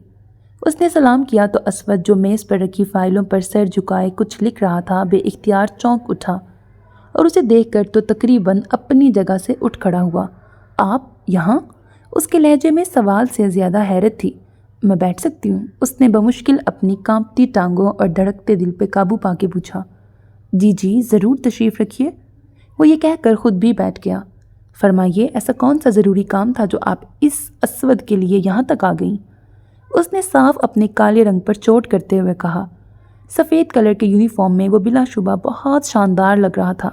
Speaker 1: اس نے سلام کیا تو اسود جو میز پر رکھی فائلوں پر سر جھکائے کچھ لکھ رہا تھا بے اختیار چونک اٹھا اور اسے دیکھ کر تو تقریباً اپنی جگہ سے اٹھ کھڑا ہوا۔ آپ یہاں؟ اس کے لہجے میں سوال سے زیادہ حیرت تھی۔ میں بیٹھ سکتی ہوں؟ اس نے بمشکل اپنی کانپتی ٹانگوں اور دھڑکتے دل پہ قابو پا کے پوچھا۔ جی ضرور، تشریف رکھیے۔ وہ یہ کہہ کر خود بھی بیٹھ گیا۔ فرمائیے، ایسا کون سا ضروری کام تھا جو آپ اس اسود کے لیے یہاں تک آ گئیں؟ اس نے صاف اپنے کالے رنگ پر چوٹ کرتے ہوئے کہا۔ سفید کلر کے یونیفارم میں وہ بلا شبہ بہت شاندار لگ رہا تھا،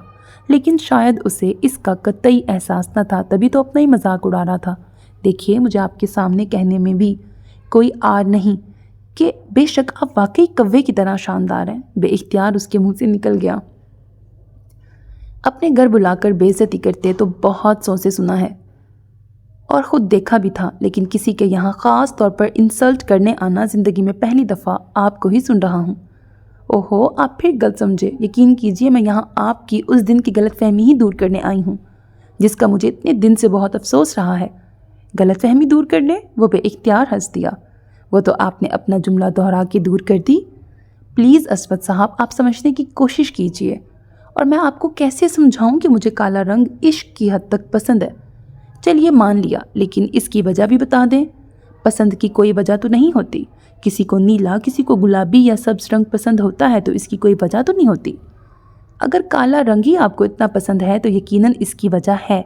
Speaker 1: لیکن شاید اسے اس کا قطعی احساس نہ تھا، تبھی تو اپنا ہی مذاق اڑا رہا تھا۔ دیکھیے، مجھے آپ کے سامنے کہنے میں بھی کوئی آر نہیں کہ بے شک آپ واقعی کوے کی طرح شاندار ہیں۔ بے اختیار اس کے منہ سے نکل گیا۔ اپنے گھر بلا کر بے عزتی کرتے تو بہت سو سے سنا ہے اور خود دیکھا بھی تھا، لیکن کسی کے یہاں خاص طور پر انسلٹ کرنے آنا زندگی میں پہلی دفعہ آپ کو ہی سن رہا ہوں۔ اوہو، آپ پھر غلط سمجھے۔ یقین کیجئے میں یہاں آپ کی اس دن کی غلط فہمی ہی دور کرنے آئی ہوں، جس کا مجھے اتنے دن سے بہت افسوس رہا ہے۔ غلط فہمی دور کرنے؟ وہ بے اختیار ہنس دیا۔ وہ تو آپ نے اپنا جملہ دہرا کے دور کر دی۔ پلیز اسود صاحب، آپ سمجھنے کی کوشش کیجئے، اور میں آپ کو کیسے سمجھاؤں کہ مجھے کالا رنگ عشق کی حد تک پسند ہے۔ چلیے مان لیا، لیکن اس کی وجہ بھی بتا دیں۔ پسند کی کوئی وجہ تو نہیں ہوتی۔ کسی کو نیلا، کسی کو گلابی یا سبز رنگ پسند ہوتا ہے تو اس کی کوئی وجہ تو نہیں ہوتی۔ اگر کالا رنگ ہی آپ کو اتنا پسند ہے تو یقیناً اس کی وجہ ہے،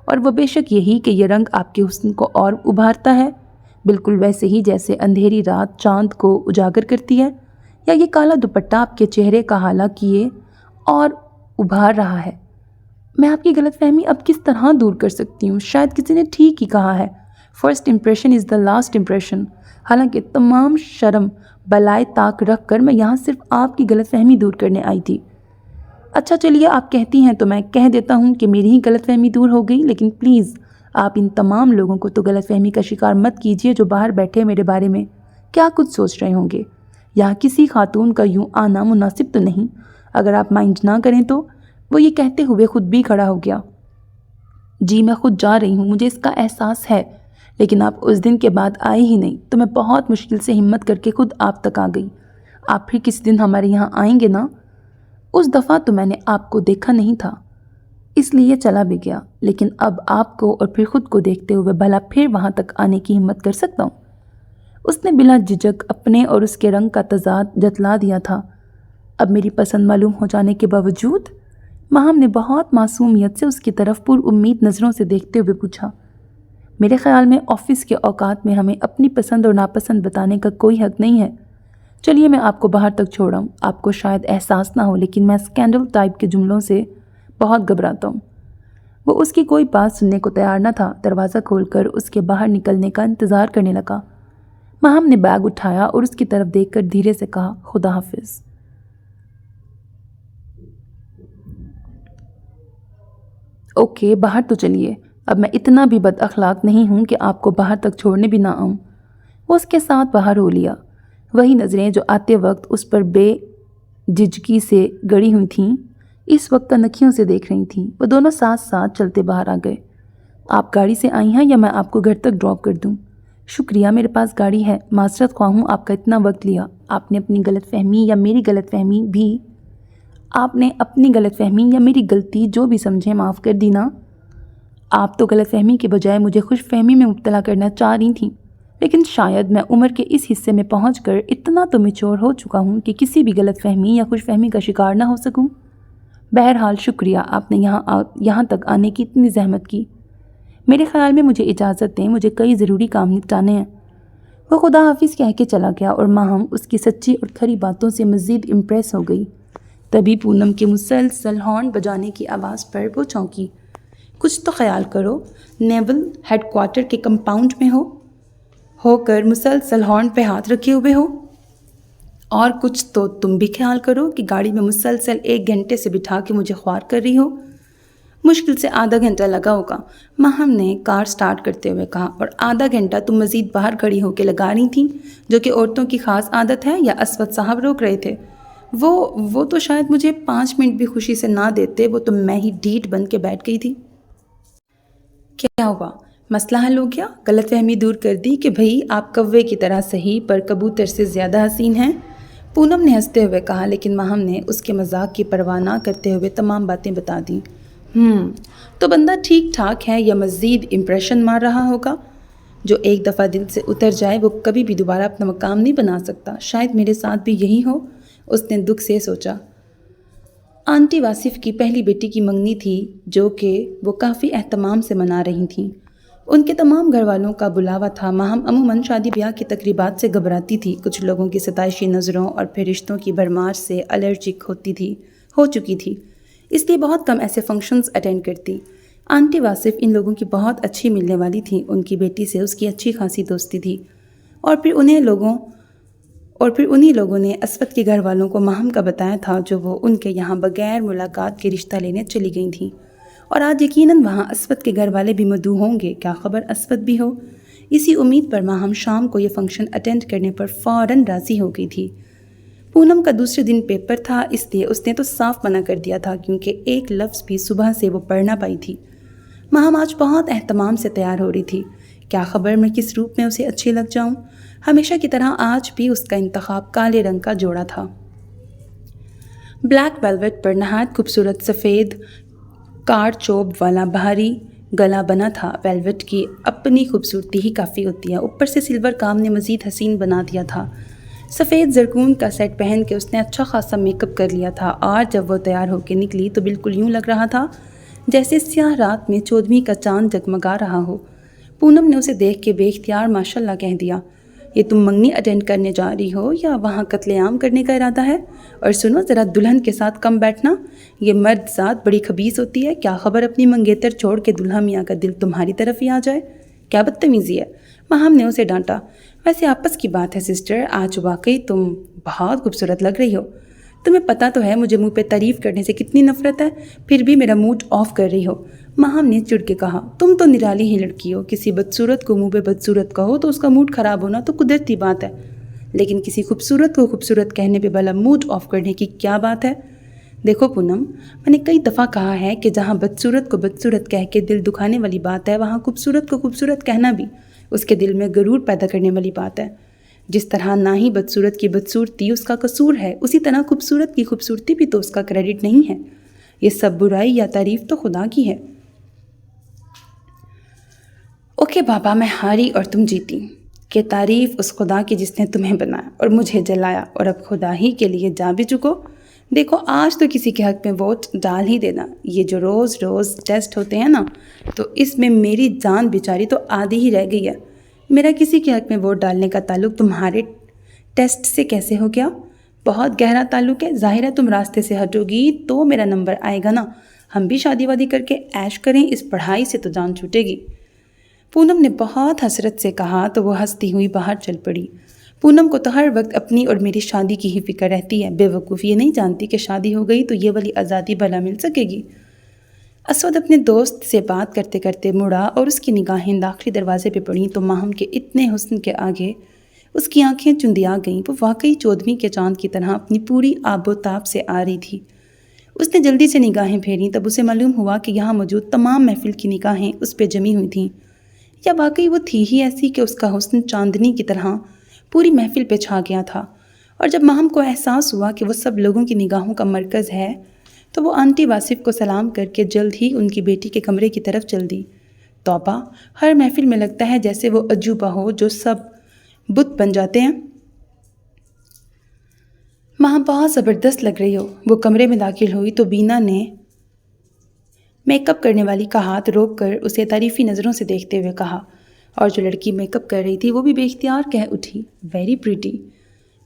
Speaker 1: اور وہ بے شک یہی کہ یہ رنگ آپ کے حسن کو اور ابھارتا ہے، بالکل ویسے ہی جیسے اندھیری رات چاند کو اجاگر کرتی ہے، یا یہ کالا دوپٹہ آپ کے چہرے کا حالا کیے اور ابھار رہا ہے۔ میں آپ کی غلط فہمی اب کس طرح دور کر سکتی ہوں؟ شاید کسی نے ٹھیک ہی کہا ہے، first impression is the last impression. حالانکہ تمام شرم بلائے طاق رکھ کر میں یہاں صرف آپ کی غلط فہمی دور کرنے آئی تھی۔ اچھا چلیے، آپ کہتی ہیں تو میں کہہ دیتا ہوں کہ میری ہی غلط فہمی دور ہو گئی، لیکن پلیز آپ ان تمام لوگوں کو تو غلط فہمی کا شکار مت کیجیے جو باہر بیٹھے میرے بارے میں کیا کچھ سوچ رہے ہوں گے۔ یہاں کسی خاتون کا یوں آنا مناسب تو نہیں، اگر آپ مائنڈ نہ کریں تو۔ وہ یہ کہتے ہوئے خود بھی کھڑا ہو گیا۔ جی میں خود جا رہی ہوں، مجھے اس کا احساس ہے، لیکن آپ اس دن کے بعد آئے ہی نہیں تو میں بہت مشکل سے ہمت کر کے خود آپ تک آ گئی۔ آپ پھر کسی دن ہمارے یہاں آئیں گے نا؟ اس دفعہ تو میں نے آپ کو دیکھا نہیں تھا، اس لیے چلا بھی گیا، لیکن اب آپ کو اور پھر خود کو دیکھتے ہوئے بھلا پھر وہاں تک آنے کی ہمت کر سکتا ہوں؟ اس نے بلا جھجک اپنے اور اس کے رنگ کا تضاد جتلا دیا تھا۔ اب میری پسند معلوم ہو جانے کے باوجود؟ ماہم نے بہت معصومیت سے اس کی طرف پر امید نظروں سے دیکھتے ہوئے پوچھا۔ میرے خیال میں آفس کے اوقات میں ہمیں اپنی پسند اور ناپسند بتانے کا کوئی حق نہیں ہے۔ چلیے میں آپ کو باہر تک چھوڑاؤں۔ آپ کو شاید احساس نہ ہو، لیکن میں اسکینڈل ٹائپ کے جملوں سے بہت گھبراتا ہوں۔ وہ اس کی کوئی بات سننے کو تیار نہ تھا، دروازہ کھول کر اس کے باہر نکلنے کا انتظار کرنے لگا۔ ماہم نے بیگ اٹھایا اور اس کی طرف دیکھ کر دھیرے سے کہا، خدا حافظ۔ اوکے، باہر تو چلیے، اب میں اتنا بھی بد اخلاق نہیں ہوں کہ آپ کو باہر تک چھوڑنے بھی نہ آؤں۔ وہ اس کے ساتھ باہر ہو لیا۔ وہی نظریں جو آتے وقت اس پر بے جھجکی سے گڑی ہوئی تھیں، اس وقت تنکیوں سے دیکھ رہی تھیں۔ وہ دونوں ساتھ ساتھ چلتے باہر آ گئے۔ آپ گاڑی سے آئی ہیں یا میں آپ کو گھر تک ڈراپ کر دوں؟ شکریہ، میرے پاس گاڑی ہے۔ معذرت خواہ ہوں آپ کا اتنا وقت لیا۔ آپ نے اپنی غلط فہمی یا میری غلط فہمی بھی آپ نے اپنی غلط فہمی یا میری غلطی جو بھی سمجھے معاف کر دی نا۔ آپ تو غلط فہمی کے بجائے مجھے خوش فہمی میں مبتلا کرنا چاہ رہی تھیں، لیکن شاید میں عمر کے اس حصے میں پہنچ کر اتنا تو میچور ہو چکا ہوں کہ کسی بھی غلط فہمی یا خوش فہمی کا شکار نہ ہو سکوں۔ بہرحال شکریہ، آپ نے یہاں تک آنے کی اتنی زحمت کی۔ میرے خیال میں مجھے اجازت دیں، مجھے کئی ضروری کام نپٹانے ہیں۔ وہ خدا حافظ کہہ کے چلا گیا اور ماہم اس کی سچی اور کھری باتوں سے مزید امپریس ہو گئی۔ تبھی پونم کے مسلسل ہارن بجانے کی آواز پر وہ چونکی۔ کچھ تو خیال کرو، نیول ہیڈ کوارٹر کے کمپاؤنڈ میں ہو کر مسلسل ہارن پہ ہاتھ رکھے ہوئے ہو، اور کچھ تو تم بھی خیال کرو کہ گاڑی میں مسلسل 1 گھنٹے سے بٹھا کے مجھے خوار کر رہی ہو۔ مشکل سے آدھا گھنٹہ لگا ہوگا، ماہم نے کار سٹارٹ کرتے ہوئے کہا، اور آدھا گھنٹہ تم مزید باہر کھڑی ہو کے لگا رہی تھیں، جو کہ عورتوں کی خاص عادت ہے، یا اسود صاحب روک رہے تھے؟ وہ تو شاید مجھے 5 منٹ بھی خوشی سے نہ دیتے، وہ تو میں ہی ڈیٹ بن کے بیٹھ گئی تھی۔ کیا ہوا؟ مسئلہ حل ہو گیا؟ غلط فہمی دور کر دی کہ بھئی آپ کوے کی طرح صحیح پر کبوتر سے زیادہ حسین ہیں؟ پونم نے ہنستے ہوئے کہا، لیکن ماہم نے اس کے مذاق کی پرواہ نہ کرتے ہوئے تمام باتیں بتا دیں۔ تو بندہ ٹھیک ٹھاک ہے یا مزید امپریشن مار رہا ہوگا؟ جو ایک دفعہ دل سے اتر جائے وہ کبھی بھی دوبارہ اپنا مقام نہیں بنا سکتا۔ شاید میرے ساتھ بھی یہی ہو، اس نے دکھ سے سوچا۔ آنٹی واصف کی پہلی بیٹی کی منگنی تھی، جو کہ وہ کافی اہتمام سے منا رہی تھیں۔ ان کے تمام گھر والوں کا بلاوا تھا۔ ماہم عموماً شادی بیاہ کی تقریبات سے گھبراتی تھی، کچھ لوگوں کی ستائشی نظروں اور پھر رشتوں کی بھرمار سے الرجک ہو چکی تھی، اس لیے بہت کم ایسے فنکشنز اٹینڈ کرتی۔ آنٹی واصف ان لوگوں کی بہت اچھی ملنے والی تھیں، ان کی بیٹی سے اس کی اچھی خاصی دوستی تھی، اور پھر انہی لوگوں نے اسود کے گھر والوں کو ماہم کا بتایا تھا، جو وہ ان کے یہاں بغیر ملاقات کے رشتہ لینے چلی گئی تھیں، اور آج یقیناً وہاں اسود کے گھر والے بھی مدعو ہوں گے، کیا خبر اسود بھی ہو۔ اسی امید پر ماہم شام کو یہ فنکشن اٹینڈ کرنے پر فوراً راضی ہو گئی تھی۔ پونم کا دوسرے دن پیپر تھا، اس لیے اس نے تو صاف منع کر دیا تھا، کیونکہ ایک لفظ بھی صبح سے وہ پڑھ نہ پائی تھی۔ ماہم آج بہت اہتمام سے تیار ہو رہی تھی، کیا خبر میں کس روپ میں اسے اچھی لگ جاؤں۔ ہمیشہ کی طرح آج بھی اس کا انتخاب کالے رنگ کا جوڑا تھا، بلیک ویلویٹ پر نہایت خوبصورت سفید کار چوب والا بھاری گلا بنا تھا۔ ویلویٹ کی اپنی خوبصورتی ہی کافی ہوتی ہے، اوپر سے سلور کام نے مزید حسین بنا دیا تھا۔ سفید زرکون کا سیٹ پہن کے اس نے اچھا خاصا میک اپ کر لیا تھا، اور جب وہ تیار ہو کے نکلی تو بالکل یوں لگ رہا تھا جیسے سیاہ رات میں 14ویں کا چاند جگمگا رہا ہو۔ پونم نے اسے دیکھ کے بے اختیار ماشاءاللہ کہہ دیا، یہ تم منگنی اٹینڈ کرنے جا رہی ہو یا وہاں قتل عام کرنے کا ارادہ ہے؟ اور سنو ذرا، دلہن کے ساتھ کم بیٹھنا، یہ مرد ذات بڑی خبیث ہوتی ہے، کیا خبر اپنی منگیتر چھوڑ کے دلہا میاں کا دل تمہاری طرف ہی آ جائے، کیا بدتمیزی ہے۔ ماہم نے اسے ڈانٹا۔ ویسے آپس کی بات ہے سسٹر، آج واقعی تم بہت خوبصورت لگ رہی ہو، تمہیں پتہ تو ہے مجھے منہ پہ تعریف کرنے سے کتنی نفرت ہے، پھر بھی میرا موڈ آف کر رہی ہو۔ ماہم نے چڑ کے کہا، تم تو نرالی ہی لڑکی ہو، کسی بدصورت کو منہ پہ بدصورت کہو تو اس کا موڈ خراب ہونا تو قدرتی بات ہے، لیکن کسی خوبصورت کو خوبصورت کہنے پہ بھلا موڈ آف کرنے کی کیا بات ہے؟ دیکھو پونم، میں نے کئی دفعہ کہا ہے کہ جہاں بدصورت کو بدصورت کہہ کے دل دکھانے والی بات ہے، وہاں خوبصورت کو خوبصورت کہنا بھی اس کے دل میں غرور پیدا کرنے والی بات ہے۔ جس طرح نہ ہی بدصورت کی بدصورتی اس کا قصور ہے، اسی طرح خوبصورت کی خوبصورتی بھی تو اس کا کریڈٹ نہیں ہے۔ یہ سب برائی یا تعریف تو خدا کی ہے۔ اوکے بابا، میں ہاری اور تم جیتی، کہ تعریف اس خدا کی جس نے تمہیں بنایا اور مجھے جلایا، اور اب خدا ہی کے لیے جا بھی چکو۔ دیکھو آج تو کسی کے حق میں ووٹ ڈال ہی دینا، یہ جو روز روز ٹیسٹ ہوتے ہیں نا، تو اس میں میری جان بیچاری تو آدھی ہی رہ گئی ہے۔ میرا کسی کے حق میں ووٹ ڈالنے کا تعلق تمہارے ٹیسٹ سے کیسے ہو گیا؟ بہت گہرا تعلق ہے، ظاہر ہے تم راستے سے ہٹو گی تو میرا نمبر آئے گا نا، ہم بھی شادی وادی کر کے عیش کریں، اس پڑھائی سے تو جان چھوٹے گی۔ پونم نے بہت حسرت سے کہا تو وہ ہنستی ہوئی باہر چل پڑی۔ پونم کو تو ہر وقت اپنی اور میری شادی کی ہی فکر رہتی ہے، بے وقوف یہ نہیں جانتی کہ شادی ہو گئی تو یہ والی آزادی بھلا مل سکے گی۔ اسود اپنے دوست سے بات کرتے کرتے مڑا اور اس کی نگاہیں داخلی دروازے پہ پڑیں تو ماہم کے اتنے حسن کے آگے اس کی آنکھیں چندیا گئیں۔ وہ واقعی 14ویں کے چاند کی طرح اپنی پوری آب و تاب سے آ رہی تھی۔ اس نے جلدی سے نگاہیں پھیریں، تب اسے معلوم ہوا کہ یہاں موجود تمام محفل کی نگاہیں اس پہ جمی ہوئی تھیں، یا واقعی وہ تھی ہی ایسی کہ اس کا حسن چاندنی کی طرح پوری محفل پہ چھا گیا تھا۔ اور جب ماہم کو احساس ہوا کہ وہ سب لوگوں کی نگاہوں کا مرکز ہے تو وہ آنٹی واصف کو سلام کر کے جلد ہی ان کی بیٹی کے کمرے کی طرف چل دی۔ توبہ، ہر محفل میں لگتا ہے جیسے وہ عجوبہ ہو جو سب بت بن جاتے ہیں۔ ماہم بہت زبردست لگ رہی ہو۔ وہ کمرے میں داخل ہوئی تو بینا نے میک اپ کرنے والی کا ہاتھ روک کر اسے تعریفی نظروں سے دیکھتے ہوئے کہا، اور جو لڑکی میک اپ کر رہی تھی وہ بھی بے اختیار کہہ اٹھی، ویری پریٹی۔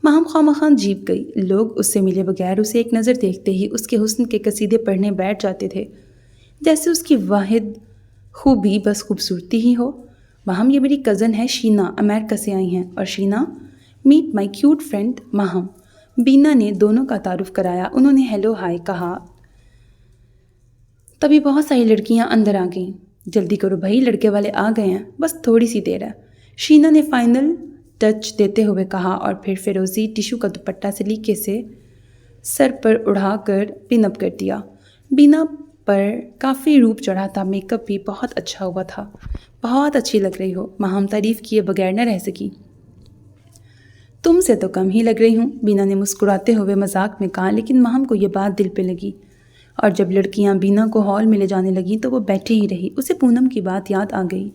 Speaker 1: ماہم خواہ جیپ گئی، لوگ اس سے ملے بغیر اسے ایک نظر دیکھتے ہی اس کے حسن کے قصیدے پڑھنے بیٹھ جاتے تھے، جیسے اس کی واحد خوبی بس خوبصورتی ہی ہو۔ ماہم، یہ میری کزن ہے شینا، امریکہ سے آئی ہیں، اور شینا، میٹ مائی کیوٹ فرینڈ ماہم۔ بینا نے دونوں کا تعارف کرایا، انہوں نے ہیلو ہائے کہا، تبھی بہت ساری لڑکیاں اندر آ گئیں۔ جلدی کرو بھائی، لڑکے والے آ گئے ہیں، بس تھوڑی سی دیر ہے، شینا نے فائنل ٹچ دیتے ہوئے کہا، اور پھر فیروزی ٹیشو کا دوپٹہ سلیقے سے سر پر اڑا کر پن اپ کر دیا۔ بینا پر کافی روپ چڑھا تھا، میک اپ بھی بہت اچھا ہوا تھا۔ بہت اچھی لگ رہی ہو، ماہم تعریف کیے بغیر نہ رہ سکی۔ تم سے تو کم ہی لگ رہی ہوں، بینا نے مسکراتے ہوئے مذاق میں کہا، لیکن ماہم کو یہ بات دل پہ لگی، اور جب لڑکیاں بینا کو ہال میں لے جانے لگیں تو وہ بیٹھی ہی رہی۔ اسے پونم کی بات یاد آ گئی،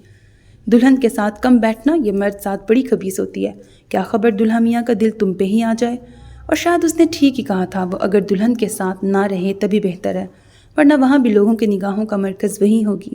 Speaker 1: دلہن کے ساتھ کم بیٹھنا، یہ مرد ذات بڑی خبیث ہوتی ہے، کیا خبر دلہا میاں کا دل تم پہ ہی آ جائے۔ اور شاید اس نے ٹھیک ہی کہا تھا، وہ اگر دلہن کے ساتھ نہ رہے تبھی بہتر ہے، ورنہ وہاں بھی لوگوں کی نگاہوں کا مرکز وہی ہوگی۔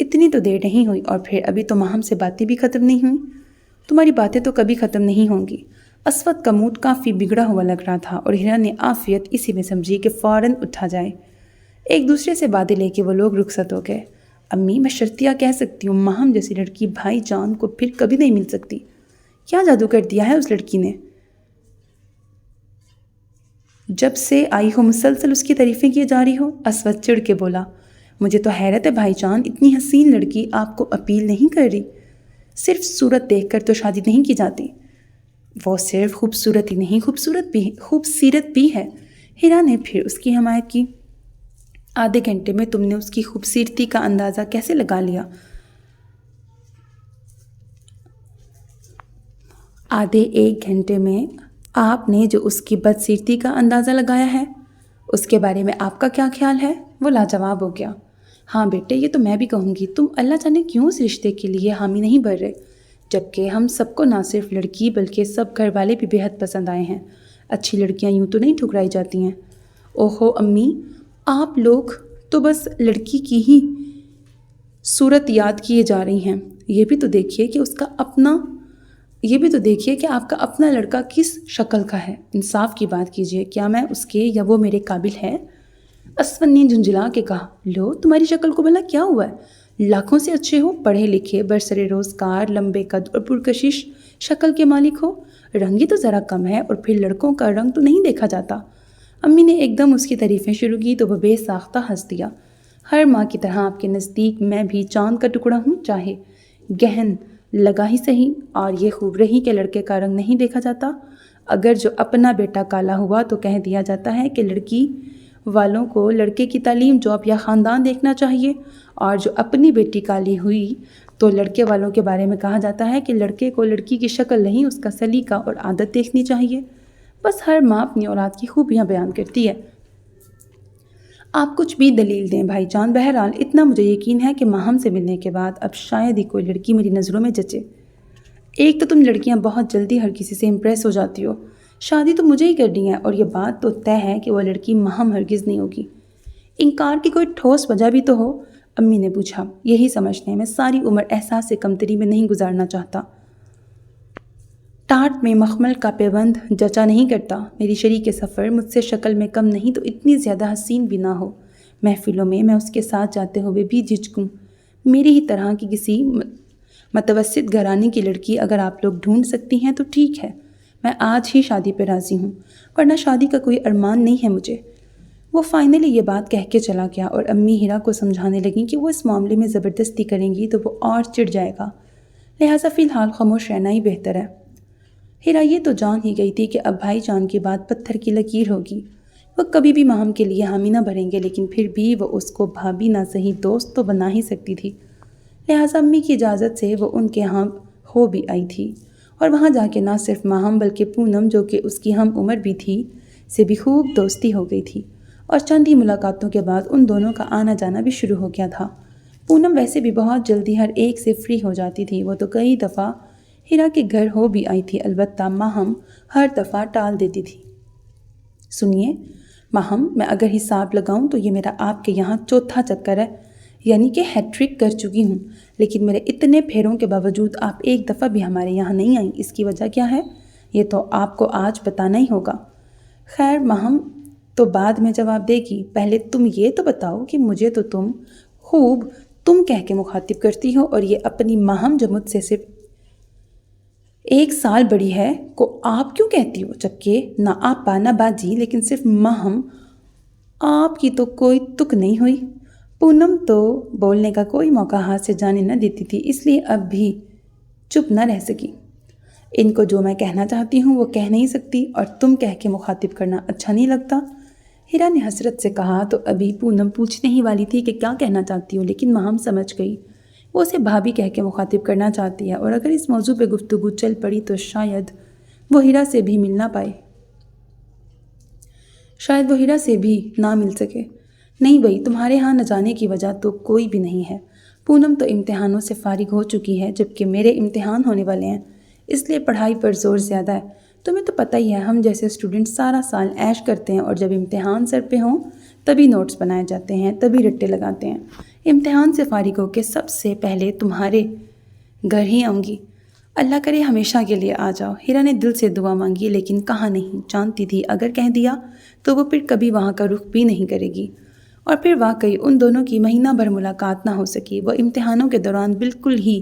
Speaker 1: اتنی تو دیر نہیں ہوئی اور پھر ابھی تو ماہم سے باتیں بھی ختم نہیں ہوئیں۔ تمہاری باتیں تو کبھی ختم نہیں ہوں گی۔ اسود کا موڈ کافی بگڑا ہوا لگ رہا تھا اور ہیرا نے عافیت اسی میں سمجھی کہ فوراً اٹھا جائے۔ ایک دوسرے سے باتیں لے کے وہ لوگ رخصت ہو گئے۔ امی میں شرطیہ کہہ سکتی ہوں ماہم جیسی لڑکی بھائی جان کو پھر کبھی نہیں مل سکتی۔ کیا جادو کر دیا ہے اس لڑکی نے؟ جب سے آئی ہو مسلسل اس کی تعریفیں کیے جا رہی ہو، اسود چڑ کے بولا۔ مجھے تو حیرت ہے بھائی جان، اتنی حسین لڑکی آپ کو اپیل نہیں کر رہی؟ صرف صورت دیکھ کر تو شادی نہیں کی جاتی۔ وہ صرف خوبصورت ہی نہیں خوبصیرت بھی ہے۔ ہیرا نے پھر اس کی حمایت کی۔ آدھے گھنٹے میں تم نے اس کی خوبصورتی کا اندازہ کیسے لگا لیا؟ آدھے ایک گھنٹے میں آپ نے جو اس کی بدسیرتی کا اندازہ لگایا ہے، اس کے بارے میں آپ کا کیا خیال ہے؟ وہ لاجواب ہو گیا۔ ہاں بیٹے، یہ تو میں بھی کہوں گی، تم اللہ جانے کیوں اس رشتے کے لیے حامی نہیں بھر رہے، جبکہ ہم سب کو نہ صرف لڑکی بلکہ سب گھر والے بھی بے حد پسند آئے ہیں۔ اچھی لڑکیاں یوں تو نہیں ٹھکرائی جاتی ہیں۔ اوہو امی، آپ لوگ تو بس لڑکی کی ہی صورت یاد کیے جا رہی ہیں۔ یہ بھی تو دیکھیے کہ آپ کا اپنا لڑکا کس شکل کا ہے۔ انصاف کی بات کیجیے، کیا میں اس کے یا وہ میرے قابل ہے؟ اسود نے جھنجھلا کے کہا، لو تمہاری شکل کو بھلا کیا ہوا ہے؟ لاکھوں سے اچھے ہو، پڑھے لکھے، برسر روزگار، لمبے قد اور پرکشش شکل کے مالک ہو، رنگ ہی تو ذرا کم ہے، اور پھر لڑکوں کا رنگ تو نہیں دیکھا جاتا۔ امی نے ایک دم اس کی تعریفیں شروع کی تو وہ بے ساختہ ہنس دیا۔ ہر ماں کی طرح آپ کے نزدیک میں بھی چاند کا ٹکڑا ہوں، چاہے گہن لگا ہی صحیح، اور یہ خوب رہی کہ لڑکے کا رنگ نہیں دیکھا جاتا۔ اگر جو اپنا بیٹا کالا ہوا تو کہہ دیا جاتا ہے کہ لڑکی والوں کو لڑکے کی تعلیم، جاب یا خاندان دیکھنا چاہیے، اور جو اپنی بیٹی کالی ہوئی تو لڑکے والوں کے بارے میں کہا جاتا ہے کہ لڑکے کو لڑکی کی شکل نہیں، اس کا سلیقہ اور عادت دیکھنی چاہیے۔ بس ہر ماں اپنی اولاد کی خوبیاں بیان کرتی ہے۔ آپ کچھ بھی دلیل دیں بھائی جان، بہرحال اتنا مجھے یقین ہے کہ ماہم سے ملنے کے بعد اب شاید ہی کوئی لڑکی میری نظروں میں جچے۔ ایک تو تم لڑکیاں بہت جلدی ہر کسی سے امپریس ہو جاتی ہو۔ شادی تو مجھے ہی کرنی ہے، اور یہ بات تو طے ہے کہ وہ لڑکی ماہم ہرگز نہیں ہوگی۔ انکار کی کوئی ٹھوس وجہ بھی تو ہو؟ امی نے پوچھا۔ یہی سمجھنے میں ساری عمر احساس کمتری میں نہیں گزارنا چاہتا۔ ٹاٹ میں مخمل کا پیوند جچا نہیں کرتا۔ میری شریک سفر مجھ سے شکل میں کم نہیں تو اتنی زیادہ حسین بھی نہ ہو۔ محفلوں میں میں اس کے ساتھ جاتے ہوئے بھی جھجکوں۔ میری ہی طرح کی کسی متوسط گھرانے کی لڑکی اگر آپ لوگ ڈھونڈ سکتی ہیں تو ٹھیک ہے، میں آج ہی شادی پہ راضی ہوں، ورنہ شادی کا کوئی ارمان نہیں ہے مجھے۔ وہ فائنلی یہ بات کہہ کے چلا گیا، اور امی ہیرا کو سمجھانے لگیں کہ وہ اس معاملے میں زبردستی کریں گی تو وہ اور چڑ جائے گا، لہٰذا فی الحال خاموش رہنا ہی بہتر ہے۔ ہیرا یہ تو جان ہی گئی تھی کہ اب بھائی جان کی بات پتھر کی لکیر ہوگی۔ وہ کبھی بھی ماہم کے لیے حامی نہ بھریں گے، لیکن پھر بھی وہ اس کو بھابھی نہ صحیح دوست تو بنا ہی سکتی تھی۔ لہٰذا امی کی اجازت سے وہ ان کے ہاں ہو بھی آئی تھی، اور وہاں جا کے نہ صرف ماہم بلکہ پونم، جو کہ اس کی ہم عمر بھی تھی، سے بھی خوب دوستی ہو گئی تھی، اور چند ہی ملاقاتوں کے بعد ان دونوں کا آنا جانا بھی شروع ہو گیا تھا۔ پونم ویسے بھی بہت جلدی ہر ایک سے فری ہو جاتی تھی، وہ تو کئی دفعہ ہیرا کے گھر ہو بھی آئی تھی، البتہ ماہم ہر دفعہ ٹال دیتی تھی۔ سنیے ماہم، میں اگر حساب لگاؤں تو یہ میرا آپ کے یہاں چوتھا چکر ہے، یعنی کہ ہیٹرک کر چکی ہوں، لیکن میرے اتنے پھیروں کے باوجود آپ ایک دفعہ بھی ہمارے یہاں نہیں آئیں، اس کی وجہ کیا ہے؟ یہ تو آپ کو آج بتانا ہی ہوگا۔ خیر ماہم تو بعد میں جواب دے گی، پہلے تم یہ تو بتاؤ کہ مجھے تو تم خوب تم کہہ کے مخاطب کرتی ہو، اور یہ اپنی ماہم جو مجھ سے صرف 1 سال بڑی ہے کو آپ کیوں کہتی ہو؟ جبکہ نہ آپا نہ باجی، لیکن صرف ماہم، آپ کی تو کوئی تک نہیں ہوئی۔ پونم تو بولنے کا کوئی موقع ہاتھ سے جانے نہ دیتی تھی، اس لیے اب بھی چپ نہ رہ سکی۔ ان کو جو میں کہنا چاہتی ہوں وہ کہہ نہیں سکتی، اور تم کہہ کے مخاطب کرنا اچھا نہیں لگتا۔ ہیرا نے حسرت سے کہا تو ابھی پونم پوچھنے ہی والی تھی کہ کیا کہنا چاہتی ہوں، لیکن ماہم سمجھ گئی، وہ اسے بھابھی کہہ کے مخاطب کرنا چاہتی ہے، اور اگر اس موضوع پہ گفتگو چل پڑی تو شاید وہ ہیرا سے بھی مل نہ پائے، شاید وہ ہیرا سے بھی نہ مل سکے۔ نہیں بھئی، تمہارے ہاں نہ جانے کی وجہ تو کوئی بھی نہیں ہے۔ پونم تو امتحانوں سے فارغ ہو چکی ہے، جبکہ میرے امتحان ہونے والے ہیں، اس لیے پڑھائی پر زور زیادہ ہے۔ تمہیں تو پتہ ہی ہے، ہم جیسے اسٹوڈنٹ سارا سال عیش کرتے ہیں، اور جب امتحان سر پہ ہوں تبھی نوٹس بنائے جاتے ہیں، تبھی رٹے لگاتے ہیں۔ امتحان سے فارغ ہو کے سب سے پہلے تمہارے گھر ہی آؤں گی۔ اللہ کرے ہمیشہ کے لیے آ جاؤ۔ ہیرا نے دل سے دعا مانگی لیکن کہا نہیں، جانتی تھی اگر کہہ دیا تو وہ پھر کبھی وہاں کا رخ بھی نہیں کرے گی، اور پھر واقعی ان دونوں کی مہینہ بھر ملاقات نہ ہو سکی۔ وہ امتحانوں کے دوران بالکل ہی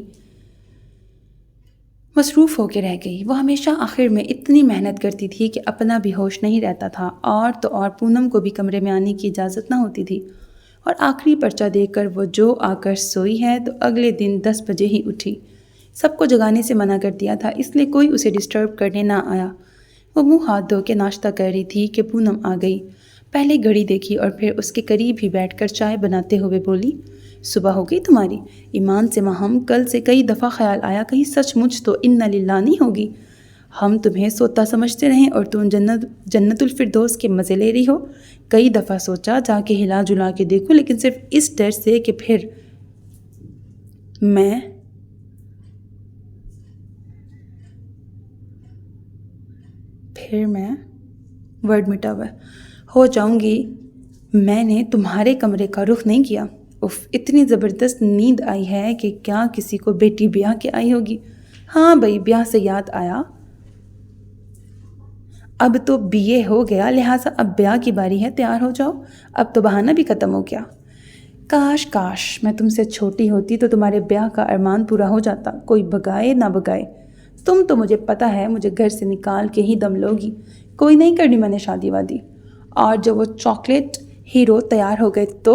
Speaker 1: مصروف ہو کے رہ گئی۔ وہ ہمیشہ آخر میں اتنی محنت کرتی تھی کہ اپنا بھی ہوش نہیں رہتا تھا، اور تو اور پونم کو بھی کمرے میں آنے کی اجازت نہ ہوتی تھی، اور آخری پرچہ دیکھ کر وہ جو آ کر سوئی ہے تو اگلے دن 10 بجے ہی اٹھی۔ سب کو جگانے سے منع کر دیا تھا، اس لیے کوئی اسے ڈسٹرب کرنے نہ آیا۔ وہ منہ ہاتھ دھو کے ناشتہ کر رہی تھی کہ پونم آ گئی۔ پہلے گھڑی دیکھی اور پھر اس کے قریب ہی بیٹھ کر چائے بناتے ہوئے بولی، صبح ہو گئی تمہاری؟ ایمان سے ماہم، کل سے کئی دفعہ خیال آیا کہیں سچ مچ تو انا للہ نہیں ہوگی۔ ہم تمہیں سوتا سمجھتے رہیں اور تم جنت الفردوس کے مزے لے رہی ہو۔ کئی دفعہ سوچا جا کے ہلا جلا کے دیکھوں، لیکن صرف اس ڈر سے کہ پھر میں ورڈ مٹا ہوا ہو جاؤں گی۔ میں نے تمہارے کمرے کا رخ نہیں کیا۔ اف، اتنی زبردست نیند آئی ہے کہ کیا کسی کو بیٹی بیاہ کے آئی ہوگی۔ ہاں بھائی، بیاہ سے یاد آیا، اب تو BA ہو گیا، لہٰذا اب بیاہ کی باری ہے، تیار ہو جاؤ، اب تو بہانہ بھی ختم ہو گیا۔ کاش میں تم سے چھوٹی ہوتی تو تمہارے بیاہ کا ارمان پورا ہو جاتا، کوئی بگائے نہ بگائے۔ تم تو مجھے پتہ ہے مجھے گھر سے نکال کے ہی دم لوگی، کوئی نہیں کرنی میں نے شادی وادی۔ اور جب وہ چاکلیٹ ہیرو تیار ہو گئے تو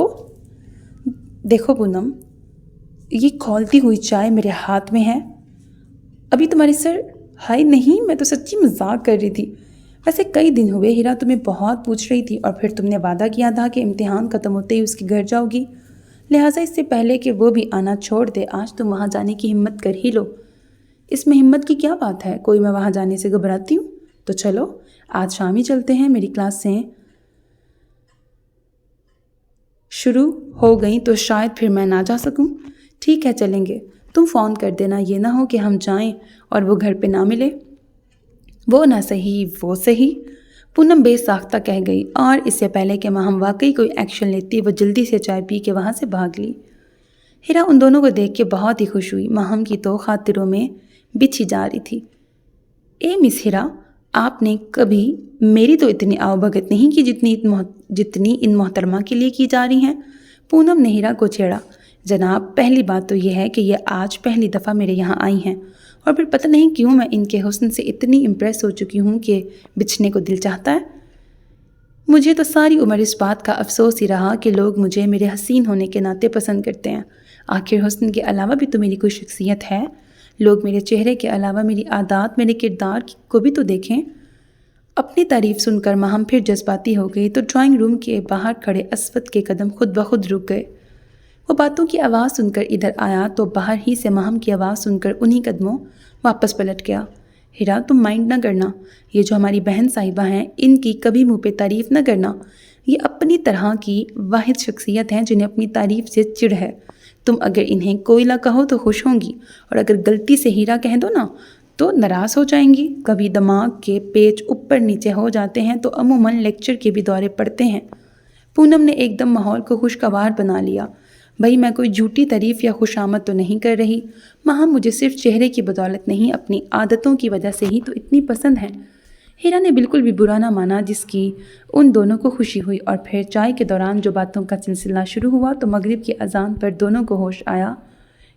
Speaker 1: دیکھو پونم، یہ کھولتی ہوئی چائے میرے ہاتھ میں ہے، ابھی تمہاری سر ہائی نہیں، میں تو سچی مذاق کر رہی تھی۔ ویسے کئی دن ہوئے ہیرا تمہیں بہت پوچھ رہی تھی، اور پھر تم نے وعدہ کیا تھا کہ امتحان ختم ہوتے ہی اس کے گھر جاؤ گی، لہٰذا اس سے پہلے کہ وہ بھی آنا چھوڑ دے آج تم وہاں جانے کی ہمت کر ہی لو۔ اس میں ہمت کی کیا بات ہے؟ کوئی میں وہاں جانے سے گھبراتی ہوں؟ تو چلو آج شام ہی چلتے ہیں، میری کلاسیں شروع ہو گئیں تو شاید پھر میں نہ جا سکوں۔ ٹھیک ہے چلیں گے، تم فون کر دینا، یہ نہ ہو کہ ہم جائیں اور وہ گھر پہ نہ ملے۔ وہ نہ صحیح وہ صحیح، پونم بے ساختہ کہہ گئی، اور اس سے پہلے کہ ماہم واقعی کوئی ایکشن لیتی وہ جلدی سے چائے پی کے وہاں سے بھاگ لی۔ ہیرا ان دونوں کو دیکھ کے بہت ہی خوش ہوئی، ماہم کی تو خاطروں میں بچھی جا رہی تھی۔ اے مس ہیرا، آپ نے کبھی میری تو اتنی آؤ بھگت نہیں کی جتنی ان محترمہ کے لیے کی جا رہی ہیں۔ پونم نے ہیرا کو چھیڑا۔ جناب، پہلی بات تو یہ ہے کہ یہ آج پہلی دفعہ میرے یہاں آئی ہیں، اور پھر پتہ نہیں کیوں میں ان کے حسن سے اتنی امپریس ہو چکی ہوں کہ بچھنے کو دل چاہتا ہے۔ مجھے تو ساری عمر اس بات کا افسوس ہی رہا کہ لوگ مجھے میرے حسین ہونے کے ناطے پسند کرتے ہیں۔ آخر حسن کے علاوہ بھی تو میری کوئی شخصیت ہے، لوگ میرے چہرے کے علاوہ میری عادات، میرے کردار کو بھی تو دیکھیں۔ اپنی تعریف سن کر ماہم پھر جذباتی ہو گئی تو ڈرائنگ روم کے باہر کھڑے اسود کے قدم خود بخود رک گئے۔ وہ باتوں کی آواز سن کر ادھر آیا تو باہر ہی سے ماہم کی آواز سن کر انہی قدموں واپس پلٹ گیا۔ ہیرا، تم مائنڈ نہ کرنا، یہ جو ہماری بہن صاحبہ ہیں ان کی کبھی منہ پہ تعریف نہ کرنا، یہ اپنی طرح کی واحد شخصیت ہیں جنہیں اپنی تعریف سے چڑ ہے۔ تم اگر انہیں کوئلہ کہو تو خوش ہوں گی، اور اگر غلطی سے ہیرا کہہ دو نا تو ناراض ہو جائیں گی۔ کبھی دماغ کے پیچ اوپر نیچے ہو جاتے ہیں تو عموماً لیکچر کے بھی دورے پڑتے ہیں۔ پونم نے ایک دم ماحول کو خوشگوار بنا لیا۔ بھائی میں کوئی جھوٹی تعریف یا خوشامد تو نہیں کر رہی، ماہم مجھے صرف چہرے کی بدولت نہیں اپنی عادتوں کی وجہ سے ہی تو اتنی پسند ہے۔ ہیرا نے بالکل بھی برا نہ مانا، جس کی ان دونوں کو خوشی ہوئی، اور پھر چائے کے دوران جو باتوں کا سلسلہ شروع ہوا تو مغرب کی اذان پر دونوں کو ہوش آیا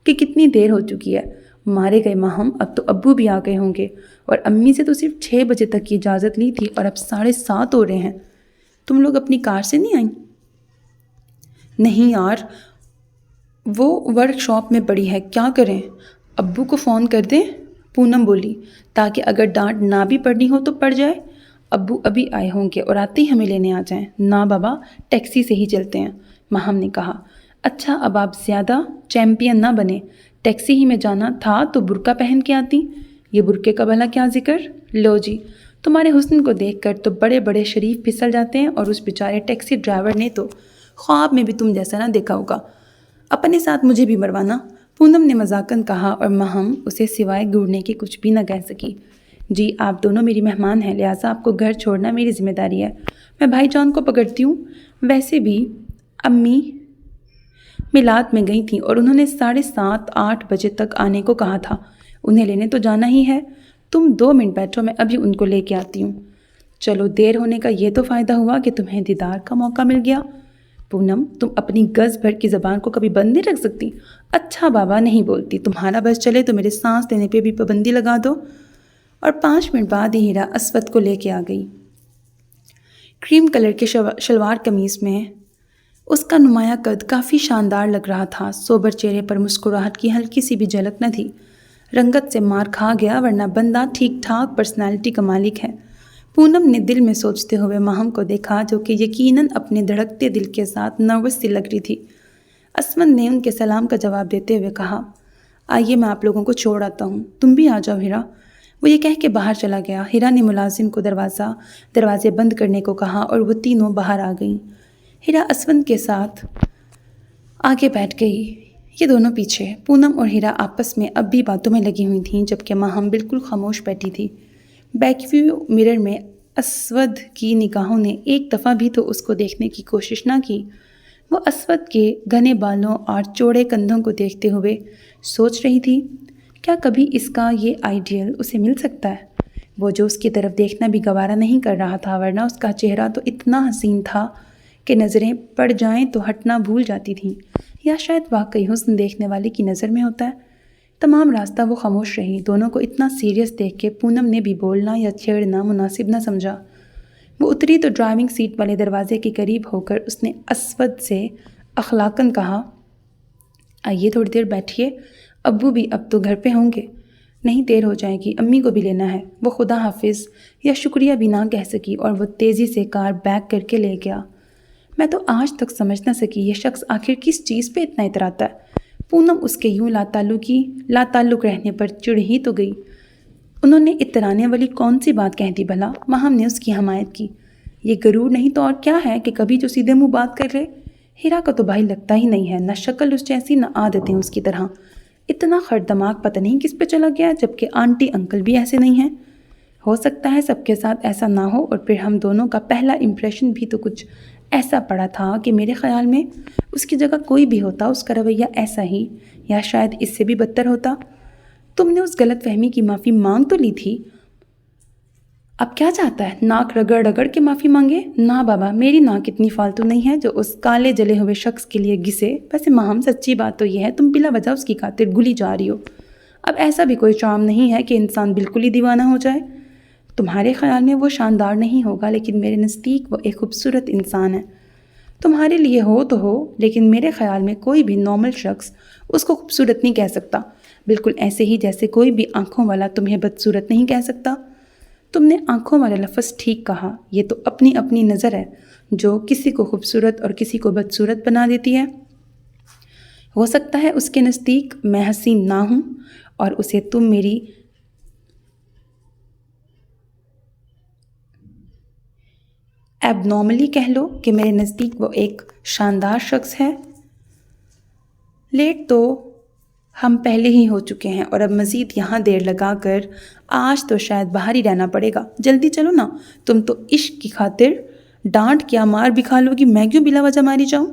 Speaker 1: کہ کتنی دیر ہو چکی ہے۔ مارے گئے ماہم، اب تو ابو بھی آ گئے ہوں گے، اور امی سے تو صرف 6 بجے تک کی اجازت لی تھی اور اب 7:30 ہو رہے ہیں۔ تم لوگ اپنی کار سے نہیں آئیں؟ نہیں یار، وہ ورک شاپ میں پڑی ہے، کیا کریں؟ ابو کو فون کر دیں؟ پونم بولی، تاکہ اگر ڈانٹ نہ بھی پڑنی ہو تو پڑ جائے۔ ابو ابھی آئے ہوں گے اور آتے ہی ہمیں لینے آ جائیں۔ نہ بابا، ٹیکسی سے ہی چلتے ہیں، ماہم نے کہا۔ اچھا، اب آپ زیادہ چیمپئن نہ بنے، ٹیکسی ہی میں جانا تھا تو برقع پہن کے آتی، یہ برقعے کا بھلا کیا ذکر؟ لو جی، تمہارے حسن کو دیکھ کر تو بڑے بڑے شریف پھسل جاتے ہیں، اور اس بیچارے ٹیکسی ڈرائیور نے تو خواب میں بھی تم جیسا نہ دیکھا ہوگا۔ اپنے ساتھ مجھے بھی مروانا، پونم نے مذاقاً کہا، اور ماہم اسے سوائے گھورنے کے کچھ بھی نہ کہہ سکی۔ جی، آپ دونوں میری مہمان ہیں، لہٰذا آپ کو گھر چھوڑنا میری ذمہ داری ہے۔ میں بھائی جان کو پکڑتی ہوں، ویسے بھی امی میلاد میں گئی تھیں اور انہوں نے 7:30-8 بجے تک آنے کو کہا تھا۔ انہیں لینے تو جانا ہی ہے، تم 2 منٹ بیٹھو، میں ابھی ان کو لے کے آتی ہوں۔ چلو، دیر ہونے کا یہ تو فائدہ ہوا کہ تمہیں دیدار کا موقع مل گیا۔ پونم، تم اپنی گز بھر کی زبان کو کبھی بند نہیں رکھ سکتی؟ اچھا بابا، نہیں بولتی، تمہارا بس چلے تو میرے سانس لینے پہ بھی پابندی لگا دو۔ اور 5 منٹ بعد ہی ہیرا اسود کو لے کے آ گئی، کریم کلر کے شلوار قمیص میں۔ اس کا نمایاں قد کافی شاندار لگ رہا تھا، سوبر چہرے پر مسکراہٹ کی ہلکی سی بھی جھلک نہ تھی۔ رنگت سے مار کھا گیا، ورنہ بندہ ٹھیک ٹھاک پرسنالٹی کا مالک ہے۔ پونم نے دل میں سوچتے ہوئے ماہم کو دیکھا، جو کہ یقیناً اپنے دھڑکتے دل کے ساتھ نروس سی لگ رہی تھی۔ اسود نے ان کے سلام کا جواب دیتے ہوئے کہا، آئیے میں آپ لوگوں کو چھوڑ آتا ہوں، تم بھی آ جاؤ ہیرا۔ وہ یہ کہہ کے باہر چلا گیا۔ ہیرا نے ملازم کو دروازے بند کرنے کو کہا اور وہ تینوں باہر آ گئیں۔ ہیرا اسود کے ساتھ آگے بیٹھ گئی، یہ دونوں پیچھے۔ پونم اور ہیرا آپس میں اب بھی باتوں میں لگی ہوئی تھیں، جبکہ ماہم بالکل خاموش بیٹھی تھی۔ بیک ویو مرر میں اسود کی نگاہوں نے ایک دفعہ بھی تو اس کو دیکھنے کی کوشش نہ کی۔ وہ اسود کے گھنے بالوں اور چوڑے کندھوں کو دیکھتے ہوئے سوچ رہی تھی، کیا کبھی اس کا یہ آئیڈیل اسے مل سکتا ہے؟ وہ جو اس کی طرف دیکھنا بھی گوارا نہیں کر رہا تھا، ورنہ اس کا چہرہ تو اتنا حسین تھا کہ نظریں پڑ جائیں تو ہٹنا بھول جاتی تھیں، یا شاید واقعی حسن دیکھنے والے کی نظر میں ہوتا ہے۔ تمام راستہ وہ خاموش رہی۔ دونوں کو اتنا سیریس دیکھ کے پونم نے بھی بولنا یا چھیڑنا مناسب نہ سمجھا۔ وہ اتری تو ڈرائیونگ سیٹ والے دروازے کے قریب ہو کر اس نے اسود سے اخلاقاً کہا، آئیے تھوڑی دیر بیٹھیے، ابو بھی اب تو گھر پہ ہوں گے، نہیں دیر ہو جائے گی، امی کو بھی لینا ہے۔ وہ خدا حافظ یا شکریہ بھی نہ کہہ سکی اور وہ تیزی سے کار بیک کر کے لے گیا۔ میں تو آج تک سمجھ نہ سکی یہ شخص آخر کس چیز پہ اتنا اتراتا ہے۔ پونم اس کے یوں لا تعلق رہنے پر چڑ ہی تو گئی۔ انہوں نے اترانے والی کون سی بات کہہ دی بھلا؟ ماہم نے اس کی حمایت کی۔ یہ غرور نہیں تو اور کیا ہے کہ کبھی جو سیدھے منہ بات کر لے۔ ہیرا کا تو بھائی لگتا ہی نہیں ہے، نہ شکل اس جیسی نہ عادتیں اس کی طرح۔ اتنا خر دماغ پتہ نہیں کس پہ چلا گیا، جبکہ آنٹی انکل بھی ایسے نہیں ہیں۔ ہو سکتا ہے سب کے ساتھ ایسا نہ ہو، اور پھر ہم دونوں کا پہلا امپریشن بھی تو کچھ ایسا پڑا تھا کہ میرے خیال میں اس کی جگہ کوئی بھی ہوتا اس کا رویہ ایسا ہی یا شاید اس سے بھی بدتر ہوتا۔ تم نے اس غلط فہمی کی معافی مانگ تو لی تھی، اب کیا چاہتا ہے؟ ناک رگڑ رگڑ کے معافی مانگے؟ نہ بابا، میری ناک اتنی فالتو نہیں ہے جو اس کالے جلے ہوئے شخص کے لیے گھسے۔ ویسے ماہم، سچی بات تو یہ ہے تم بلا وجہ اس کی خاطر گلی جا رہی ہو۔ اب ایسا بھی کوئی چارم نہیں ہے کہ انسان بالکل ہی دیوانہ ہو جائے۔ تمہارے خیال میں وہ شاندار نہیں ہوگا، لیکن میرے نزدیک وہ ایک خوبصورت انسان ہے۔ تمہارے لیے ہو تو ہو، لیکن میرے خیال میں کوئی بھی نارمل شخص اس کو خوبصورت نہیں کہہ سکتا، بالکل ایسے ہی جیسے کوئی بھی آنکھوں والا تمہیں بدصورت نہیں کہہ سکتا۔ تم نے آنکھوں والا لفظ ٹھیک کہا، یہ تو اپنی اپنی نظر ہے جو کسی کو خوبصورت اور کسی کو بدصورت بنا دیتی ہے۔ ہو سکتا ہے اس کے نزدیک میں حسین نہ ہوں اور اسے تم میری ایب نارملی کہہ لو کہ میرے نزدیک وہ ایک شاندار شخص ہے۔ لیٹ تو ہم پہلے ہی ہو چکے ہیں، اور اب مزید یہاں دیر لگا کر آج تو شاید باہر ہی رہنا پڑے گا۔ جلدی چلو نا، تم تو عشق کی خاطر ڈانٹ کیا مار بھی کھا لو گی، میں کیوں بلا وجہ ماری جاؤں؟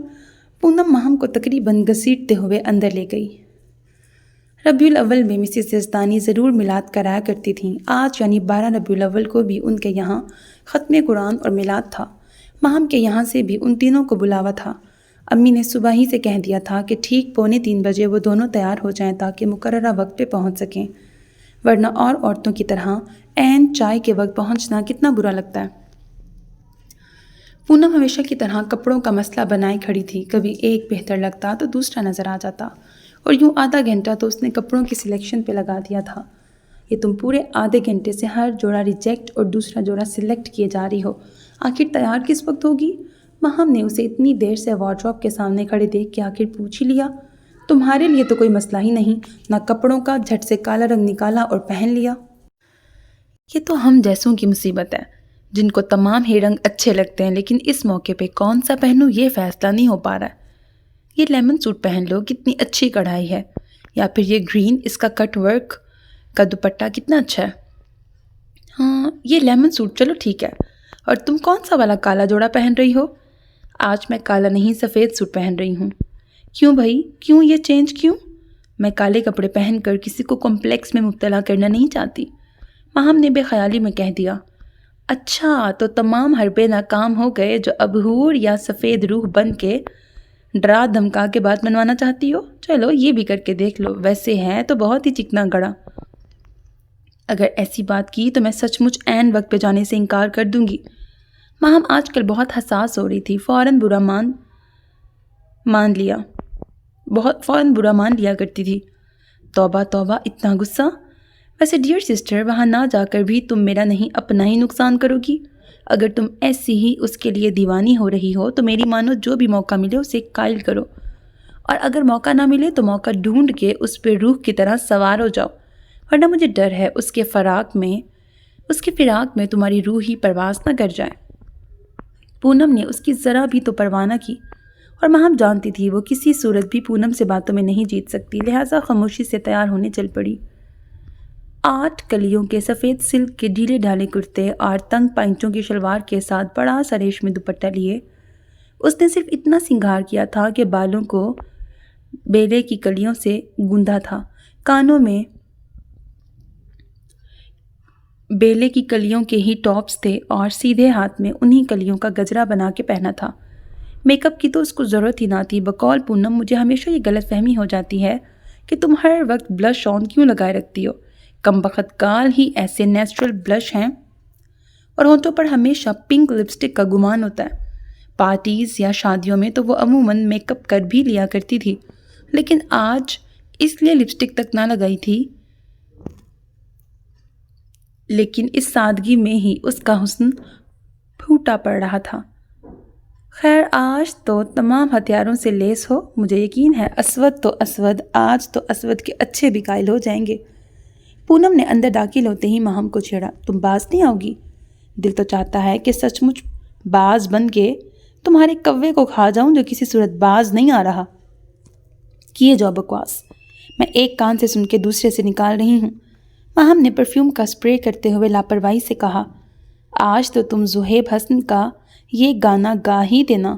Speaker 1: پونم ماہم کو تقریباً گھسیٹتے ہوئے اندر لے گئی۔ ربیع الاول میں مسز یزدانی ضرور میلاد کرایا کرتی تھیں۔ آج یعنی 12 ربیع الاول کو بھی ان کے یہاں ختم قرآن اور میلاد تھا۔ ماہم کے یہاں سے بھی ان تینوں کو بلاوا تھا۔ امی نے صبح ہی سے کہہ دیا تھا کہ ٹھیک 2:45 بجے وہ دونوں تیار ہو جائیں تاکہ مقررہ وقت پہ پہنچ سکیں، ورنہ اور عورتوں کی طرح عین چائے کے وقت پہنچنا کتنا برا لگتا ہے۔ پونم ہمیشہ کی طرح کپڑوں کا مسئلہ بنائے کھڑی تھی، کبھی ایک بہتر لگتا تو دوسرا نظر آ جاتا، اور یوں آدھا گھنٹہ تو اس نے کپڑوں کی سلیکشن پہ لگا دیا تھا۔ یہ تم پورے آدھے گھنٹے سے ہر جوڑا ریجیکٹ اور دوسرا جوڑا سلیکٹ کیے جا رہی ہو، آخر تیار کس وقت ہوگی؟ ماہم نے اسے اتنی دیر سے وارڈروب کے سامنے کھڑے دیکھ کے آخر پوچھ ہی لیا۔ تمہارے لیے تو کوئی مسئلہ ہی نہیں، نہ کپڑوں کا، جھٹ سے کالا رنگ نکالا اور پہن لیا۔ یہ تو ہم جیسوں کی مصیبت ہے، جن کو تمام ہی رنگ اچھے لگتے ہیں، لیکن اس موقع پہ کون سا پہنوں یہ فیصلہ نہیں ہو پا رہا ہے۔ یہ لیمن سوٹ پہن لو، کتنی اچھی کڑھائی ہے، یا پھر یہ گرین، اس کا کٹ ورک کا دوپٹہ کتنا اچھا ہے۔ ہاں، یہ لیمن سوٹ چلو ٹھیک ہے، اور تم کون سا والا کالا جوڑا پہن رہی ہو؟ آج میں کالا نہیں سفید سوٹ پہن رہی ہوں۔ کیوں بھائی، کیوں یہ چینج کیوں؟ میں کالے کپڑے پہن کر کسی کو کمپلیکس میں مبتلا کرنا نہیں چاہتی، ماہم نے بے خیالی میں کہہ دیا۔ اچھا، تو تمام حربے ناکام ہو گئے جو اب حور یا سفید روح بن کے ڈرا دھمکا کے بات منوانا چاہتی ہو؟ چلو یہ بھی کر کے دیکھ لو، ویسے ہے تو بہت ہی چکنا گڑا۔ اگر ایسی بات کی تو میں سچ مچ عین وقت پہ جانے سے انکار کر دوں گی۔ ماہم آج کل بہت حساس ہو رہی تھی، فوراً برا مان لیا کرتی تھی۔ توبہ توبہ، اتنا غصہ! ویسے ڈیئر سسٹر، وہاں نہ جا کر بھی تم میرا نہیں اپنا ہی نقصان کرو گی۔ اگر تم ایسی ہی اس کے لیے دیوانی ہو رہی ہو تو میری مانو جو بھی موقع ملے اسے قائل کرو، اور اگر موقع نہ ملے تو موقع ڈھونڈ کے اس پہ روح کی طرح سوار ہو جاؤ، ورنہ مجھے ڈر ہے اس کے فراق میں تمہاری روح ہی پرواز نہ کر جائے۔ پونم نے اس کی ذرا بھی تو پرواہ نہ کی، اور ماہم جانتی تھی وہ کسی صورت بھی پونم سے باتوں میں نہیں جیت سکتی، لہٰذا خاموشی سے تیار ہونے چل پڑی۔ 8 کلیوں کے سفید سلک کے ڈھیلے ڈھالے کرتے اور تنگ پائنچوں کی شلوار کے ساتھ بڑا سا ریشمی دوپٹہ لیے اس نے صرف اتنا سنگھار کیا تھا کہ بالوں کو بیلے کی کلیوں سے گوندھا تھا، کانوں میں بیلے کی کلیوں کے ہی ٹاپس تھے اور سیدھے ہاتھ میں انہی کلیوں کا گجرا بنا کے پہنا تھا۔ میک اپ کی تو اس کو ضرورت ہی نہ تھی۔ بقول پونم، مجھے ہمیشہ یہ غلط فہمی ہو جاتی ہے کہ تم ہر وقت بلش آن کیوں لگائے رکھتی ہو؟ کمبخت کال ہی ایسے نیچرل بلش ہیں، اور ہونٹوں پر ہمیشہ پنک لپسٹک کا گمان ہوتا ہے۔ پارٹیز یا شادیوں میں تو وہ عموماً میک اپ کر بھی لیا کرتی تھی، لیکن آج اس لیے لپسٹک تک نہ لگائی تھی، لیکن اس سادگی میں ہی اس کا حسن پھوٹا پڑ رہا تھا۔ خیر، آج تو تمام ہتھیاروں سے لیس ہو، مجھے یقین ہے اسود تو اسود، آج تو اسود کے اچھے بھی قائل ہو جائیں گے۔ پونم نے اندر داخل ہوتے ہی ماہم کو چھیڑا۔ تم باز نہیں آؤ گی؟ دل تو چاہتا ہے کہ سچ مچ باز بن کے تمہارے کوے کو کھا جاؤں جو کسی صورت باز نہیں آ رہا۔ کیے جاؤ بکواس، میں ایک کان سے سن کے دوسرے سے نکال رہی ہوں۔ ماہم نے پرفیوم کا سپرے کرتے ہوئے لاپرواہی سے کہا۔ آج تو تم زہیب حسن کا یہ گانا گا ہی دینا۔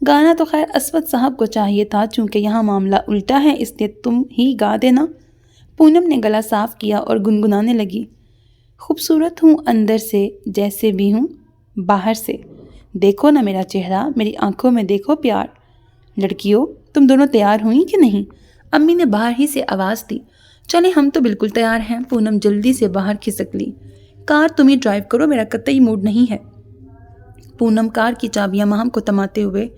Speaker 1: گانا تو خیر اسود صاحب کو چاہیے تھا، چونکہ یہاں معاملہ الٹا ہے، اس لیے تم ہی گا دینا۔ پونم نے گلا صاف کیا اور گنگنانے لگی۔ خوبصورت ہوں اندر سے جیسے بھی ہوں باہر سے، دیکھو نا میرا چہرہ، میری آنکھوں میں دیکھو پیار۔ لڑکیوں، تم دونوں تیار ہوئیں کہ نہیں؟ امی نے باہر ہی سے آواز دی۔ چلیں، ہم تو بالکل تیار ہیں، پونم جلدی سے باہر کھسک لی۔ کار تم ہی ڈرائیو کرو، میرا قطعی موڈ نہیں ہے۔ پونم کار کی چابیاں ماہم کو تماتے ہوئے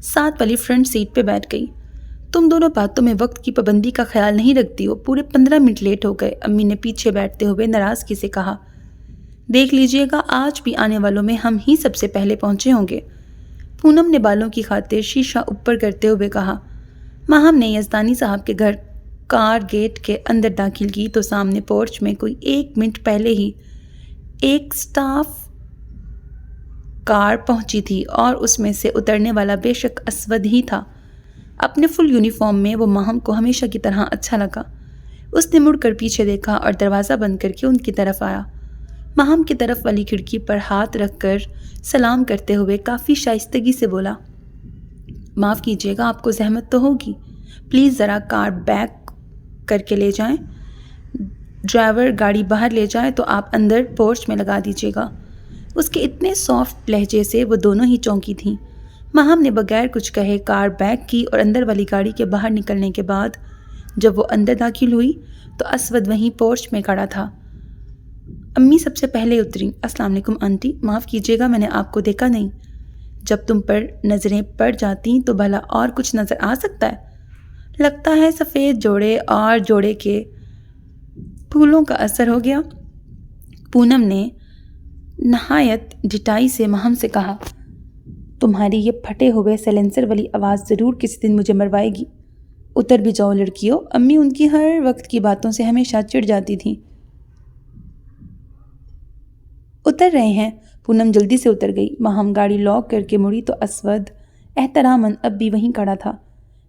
Speaker 1: ساتھ والی فرنٹ سیٹ پہ بیٹھ گئی۔ تم دونوں باتوں میں وقت کی پابندی کا خیال نہیں رکھتی ہو، پورے 15 منٹ لیٹ ہو گئے، امی نے پیچھے بیٹھتے ہوئے ناراضگی سے کہا۔ دیکھ لیجئے گا، آج بھی آنے والوں میں ہم ہی سب سے پہلے پہنچے ہوں گے، پونم نے بالوں کی خاطر شیشہ اوپر کرتے ہوئے کہا۔ ماہم نے یزدانی صاحب کے گھر کار گیٹ کے اندر داخل کی تو سامنے پورچ میں کوئی 1 منٹ پہلے ہی ایک سٹاف کار پہنچی تھی، اور اس میں سے اترنے والا بے شک اسود ہی تھا۔ اپنے فل یونیفارم میں وہ ماہم کو ہمیشہ کی طرح اچھا لگا۔ اس نے مڑ کر پیچھے دیکھا اور دروازہ بند کر کے ان کی طرف آیا۔ ماہم کی طرف والی کھڑکی پر ہاتھ رکھ کر سلام کرتے ہوئے کافی شائستگی سے بولا۔ معاف کیجیے گا، آپ کو زحمت تو ہوگی، پلیز ذرا کار بیک کر کے لے جائیں، ڈرائیور گاڑی باہر لے جائے تو آپ اندر پورچ میں لگا دیجیے گا۔ اس کے اتنے سافٹ لہجے سے وہ دونوں ہی چونکی تھیں۔ ماہم نے بغیر کچھ کہے کار بیک کی اور اندر والی گاڑی کے باہر نکلنے کے بعد جب وہ اندر داخل ہوئی تو اسود وہیں پورچ میں کھڑا تھا۔ امی سب سے پہلے اتری۔ السلام علیکم آنٹی، معاف کیجیے گا، میں نے آپ کو دیکھا نہیں۔ جب تم پر نظریں پڑ جاتی تو بھلا اور کچھ نظر آ سکتا ہے؟ لگتا ہے سفید جوڑے اور جوڑے کے پھولوں کا اثر ہو گیا، پونم نے نہایت ڈٹائی سے ماہم سے کہا۔ تمہاری یہ پھٹے ہوئے سیلنسر والی آواز ضرور کسی دن مجھے مروائے گی۔ اتر بھی جاؤ لڑکیوں، امی ان کی ہر وقت کی باتوں سے ہمیشہ چڑ جاتی تھیں۔ اتر رہے ہیں، پونم جلدی سے اتر گئی۔ ماہم گاڑی لاک کر کے مڑی تو اسود احتراماً اب بھی وہیں کھڑا تھا۔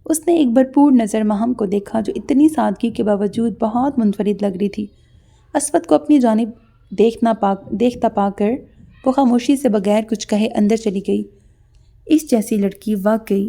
Speaker 1: اس نے ایک بھرپور نظر ماہم کو دیکھا جو اتنی سادگی کے باوجود بہت منفرد لگ رہی تھی۔ اسود کو اپنی جانب دیکھتا پا کر وہ خاموشی سے بغیر کچھ کہے اندر چلی گئی۔ اس جیسی لڑکی واقعی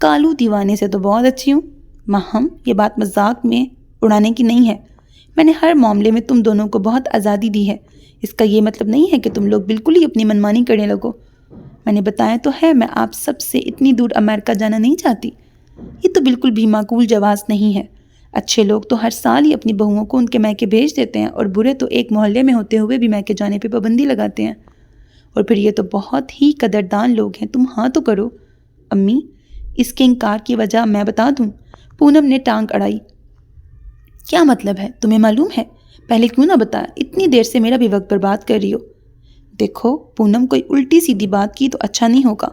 Speaker 1: کالو دیوانے سے تو بہت اچھی ہوں۔ ماہم، یہ بات مذاق میں اڑانے کی نہیں ہے۔ میں نے ہر معاملے میں تم دونوں کو بہت آزادی دی ہے۔ اس کا یہ مطلب نہیں ہے کہ تم لوگ بالکل ہی اپنی منمانی کرنے لگو۔ میں نے بتایا تو ہے، میں آپ سب سے اتنی دور امریکہ جانا نہیں چاہتی۔ یہ تو بالکل بھی معقول جواز نہیں ہے۔ اچھے لوگ تو ہر سال ہی اپنی بہوؤں کو ان کے میکے بھیج دیتے ہیں، اور برے تو ایک محلے میں ہوتے ہوئے بھی میکے جانے پہ پابندی لگاتے ہیں۔ اور پھر یہ تو بہت ہی قدردان لوگ ہیں۔ تم ہاں تو کرو۔ امی، اس کے انکار کی وجہ میں بتا دوں؟ پونم نے ٹانگ اڑائی۔ کیا مطلب ہے؟ تمہیں معلوم ہے؟ پہلے کیوں نہ بتایا؟ اتنی دیر سے میرا بھی وقت برباد کر رہی ہو۔ دیکھو پونم، کوئی الٹی سیدھی بات کی تو اچھا نہیں ہوگا۔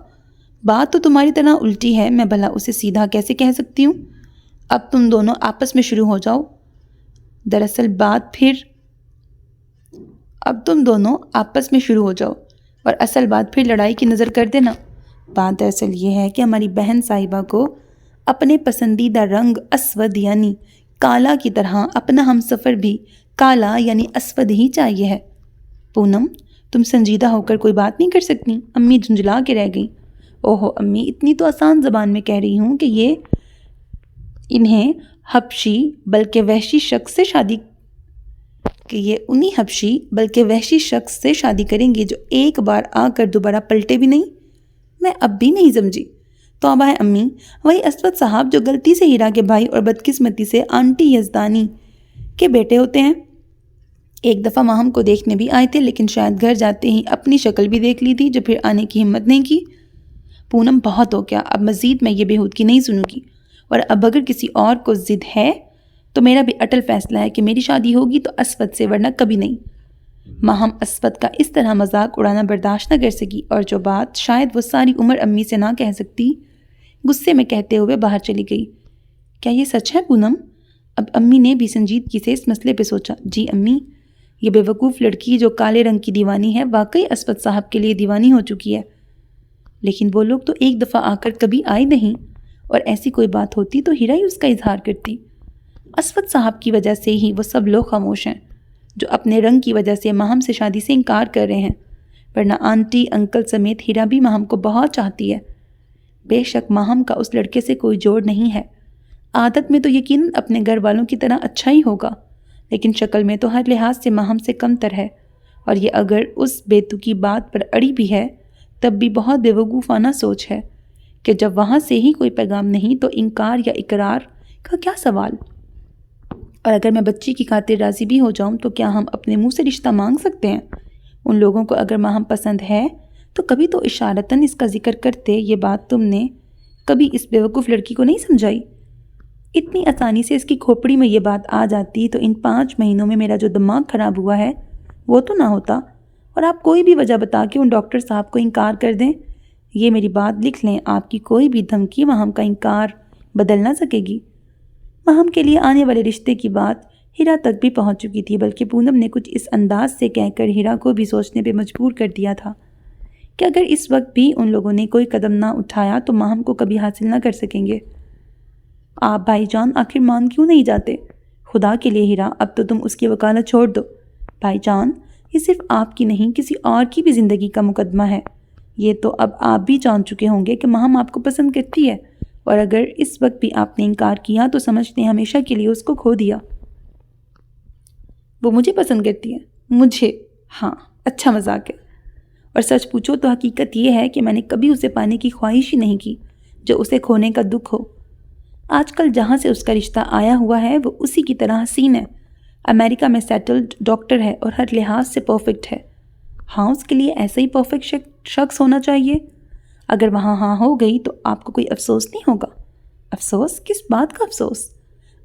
Speaker 1: بات تو تمہاری طرح الٹی ہے، میں بھلا اسے سیدھا کیسے کہہ سکتی ہوں؟ اب تم دونوں آپس میں شروع ہو جاؤ۔ دراصل بات پھر اب تم دونوں آپس میں شروع ہو جاؤ اور اصل بات پھر لڑائی کی نظر کر دینا۔ بات دراصل یہ ہے کہ ہماری بہن صاحبہ کو اپنے پسندیدہ رنگ اسود یعنی کالا کی طرح اپنا ہم سفر بھی کالا یعنی اسود ہی چاہیے ہے۔ پونم، تم سنجیدہ ہو کر کوئی بات نہیں کر سکتی؟ امی جھنجھلا کے رہ گئیں۔ اوہو امی، اتنی تو آسان زبان میں کہہ رہی ہوں کہ انہیں حبشی بلکہ وحشی شخص سے شادی کریں گے جو ایک بار آ کر دوبارہ پلٹے بھی نہیں۔ میں اب بھی نہیں سمجھی۔ توبہ ہے امی، وہی اسود صاحب جو غلطی سے ہیرا کے بھائی اور بدقسمتی سے آنٹی یزدانی کے بیٹے ہوتے ہیں۔ ایک دفعہ ماہم کو دیکھنے بھی آئے تھے، لیکن شاید گھر جاتے ہی اپنی شکل بھی دیکھ لی تھی، جو پھر آنے کی ہمت نہیں کی۔ پونم، بہت ہو گیا، اب مزید میں یہ بےہودگی نہیں سنوں گی، اور اب اگر کسی اور کو ضد ہے تو میرا بھی اٹل فیصلہ ہے کہ میری شادی ہوگی تو اسود سے، ورنہ کبھی نہیں۔ ماہم اسود کا اس طرح مذاق اڑانا برداشت نہ کر سکی، اور جو بات شاید وہ ساری عمر امی سے نہ کہہ سکتی، غصے میں کہتے ہوئے باہر چلی گئی۔ کیا یہ سچ ہے پونم؟ اب امی نے بھی سنجیدگی سے اس مسئلے پہ سوچا۔ جی امی، یہ بے وقوف لڑکی جو کالے رنگ کی دیوانی ہے واقعی اسود صاحب کے لیے دیوانی ہو چکی ہے، لیکن وہ لوگ تو ایک دفعہ آ کر کبھی آئے نہیں، اور ایسی کوئی بات ہوتی تو ہیرا ہی اس کا اظہار کرتی۔ اسود صاحب کی وجہ سے ہی وہ سب لوگ خاموش ہیں جو اپنے رنگ کی وجہ سے ماہم سے شادی سے انکار کر رہے ہیں، ورنہ آنٹی انکل سمیت ہیرا بھی ماہم کو بہت چاہتی ہے۔ بے شک ماہم کا اس لڑکے سے کوئی جوڑ نہیں ہے، عادت میں تو یقیناً اپنے گھر والوں کی طرح اچھا ہی ہوگا، لیکن شکل میں تو ہر لحاظ سے ماہم سے کم تر ہے، اور یہ اگر اس بیتوکی بات پر اڑی بھی ہے تب بھی بہت بے وقوفانہ سوچ ہے کہ جب وہاں سے ہی کوئی پیغام نہیں تو انکار یا اقرار کا کیا سوال؟ اور اگر میں بچی کی خاطر راضی بھی ہو جاؤں تو کیا ہم اپنے منہ سے رشتہ مانگ سکتے ہیں؟ ان لوگوں کو اگر ماہم پسند ہے تو کبھی تو اشارتاً اس کا ذکر کرتے۔ یہ بات تم نے کبھی اس بیوقوف لڑکی کو نہیں سمجھائی؟ اتنی آسانی سے اس کی کھوپڑی میں یہ بات آ جاتی تو ان 5 مہینوں میں میرا جو دماغ خراب ہوا ہے وہ تو نہ ہوتا، اور آپ کوئی بھی وجہ بتا کے ان ڈاکٹر صاحب کو انکار کر دیں۔ یہ میری بات لکھ لیں، آپ کی کوئی بھی دھمکی ماہم کا انکار بدل نہ سکے گی۔ ماہم کے لیے آنے والے رشتے کی بات ہیرا تک بھی پہنچ چکی تھی، بلکہ پونم نے کچھ اس انداز سے کہہ کر ہیرا کو بھی سوچنے پہ مجبور کر دیا تھا کہ اگر اس وقت بھی ان لوگوں نے کوئی قدم نہ اٹھایا تو ماہم کو کبھی حاصل نہ کر سکیں گے۔ آپ بھائی جان آخر مان کیوں نہیں جاتے؟ خدا کے لیے ہیرا، اب تو تم اس کی وکالت چھوڑ دو۔ بھائی جان، یہ صرف آپ کی نہیں کسی اور کی بھی زندگی کا مقدمہ ہے۔ یہ تو اب آپ بھی جان چکے ہوں گے کہ ماہم آپ کو پسند کرتی ہے، اور اگر اس وقت بھی آپ نے انکار کیا تو سمجھتے ہیں ہمیشہ کے لیے اس کو کھو دیا۔ وہ مجھے پسند کرتی ہے؟ مجھے؟ ہاں، اچھا مذاق ہے۔ اور سچ پوچھو تو حقیقت یہ ہے کہ میں نے کبھی اسے پانے کی خواہش ہی نہیں کی جو اسے کھونے کا دکھ ہو۔ آج کل جہاں سے اس کا رشتہ آیا ہوا ہے وہ اسی کی طرح حسین ہے، امریکہ میں سیٹلڈ ڈاکٹر ہے اور ہر لحاظ سے پرفیکٹ ہے۔ ہاں، اس کے لیے ایسا ہی پرفیکٹ شخص ہونا چاہیے۔ اگر وہاں ہاں ہو گئی تو آپ کو کوئی افسوس نہیں ہوگا؟ افسوس؟ کس بات کا افسوس؟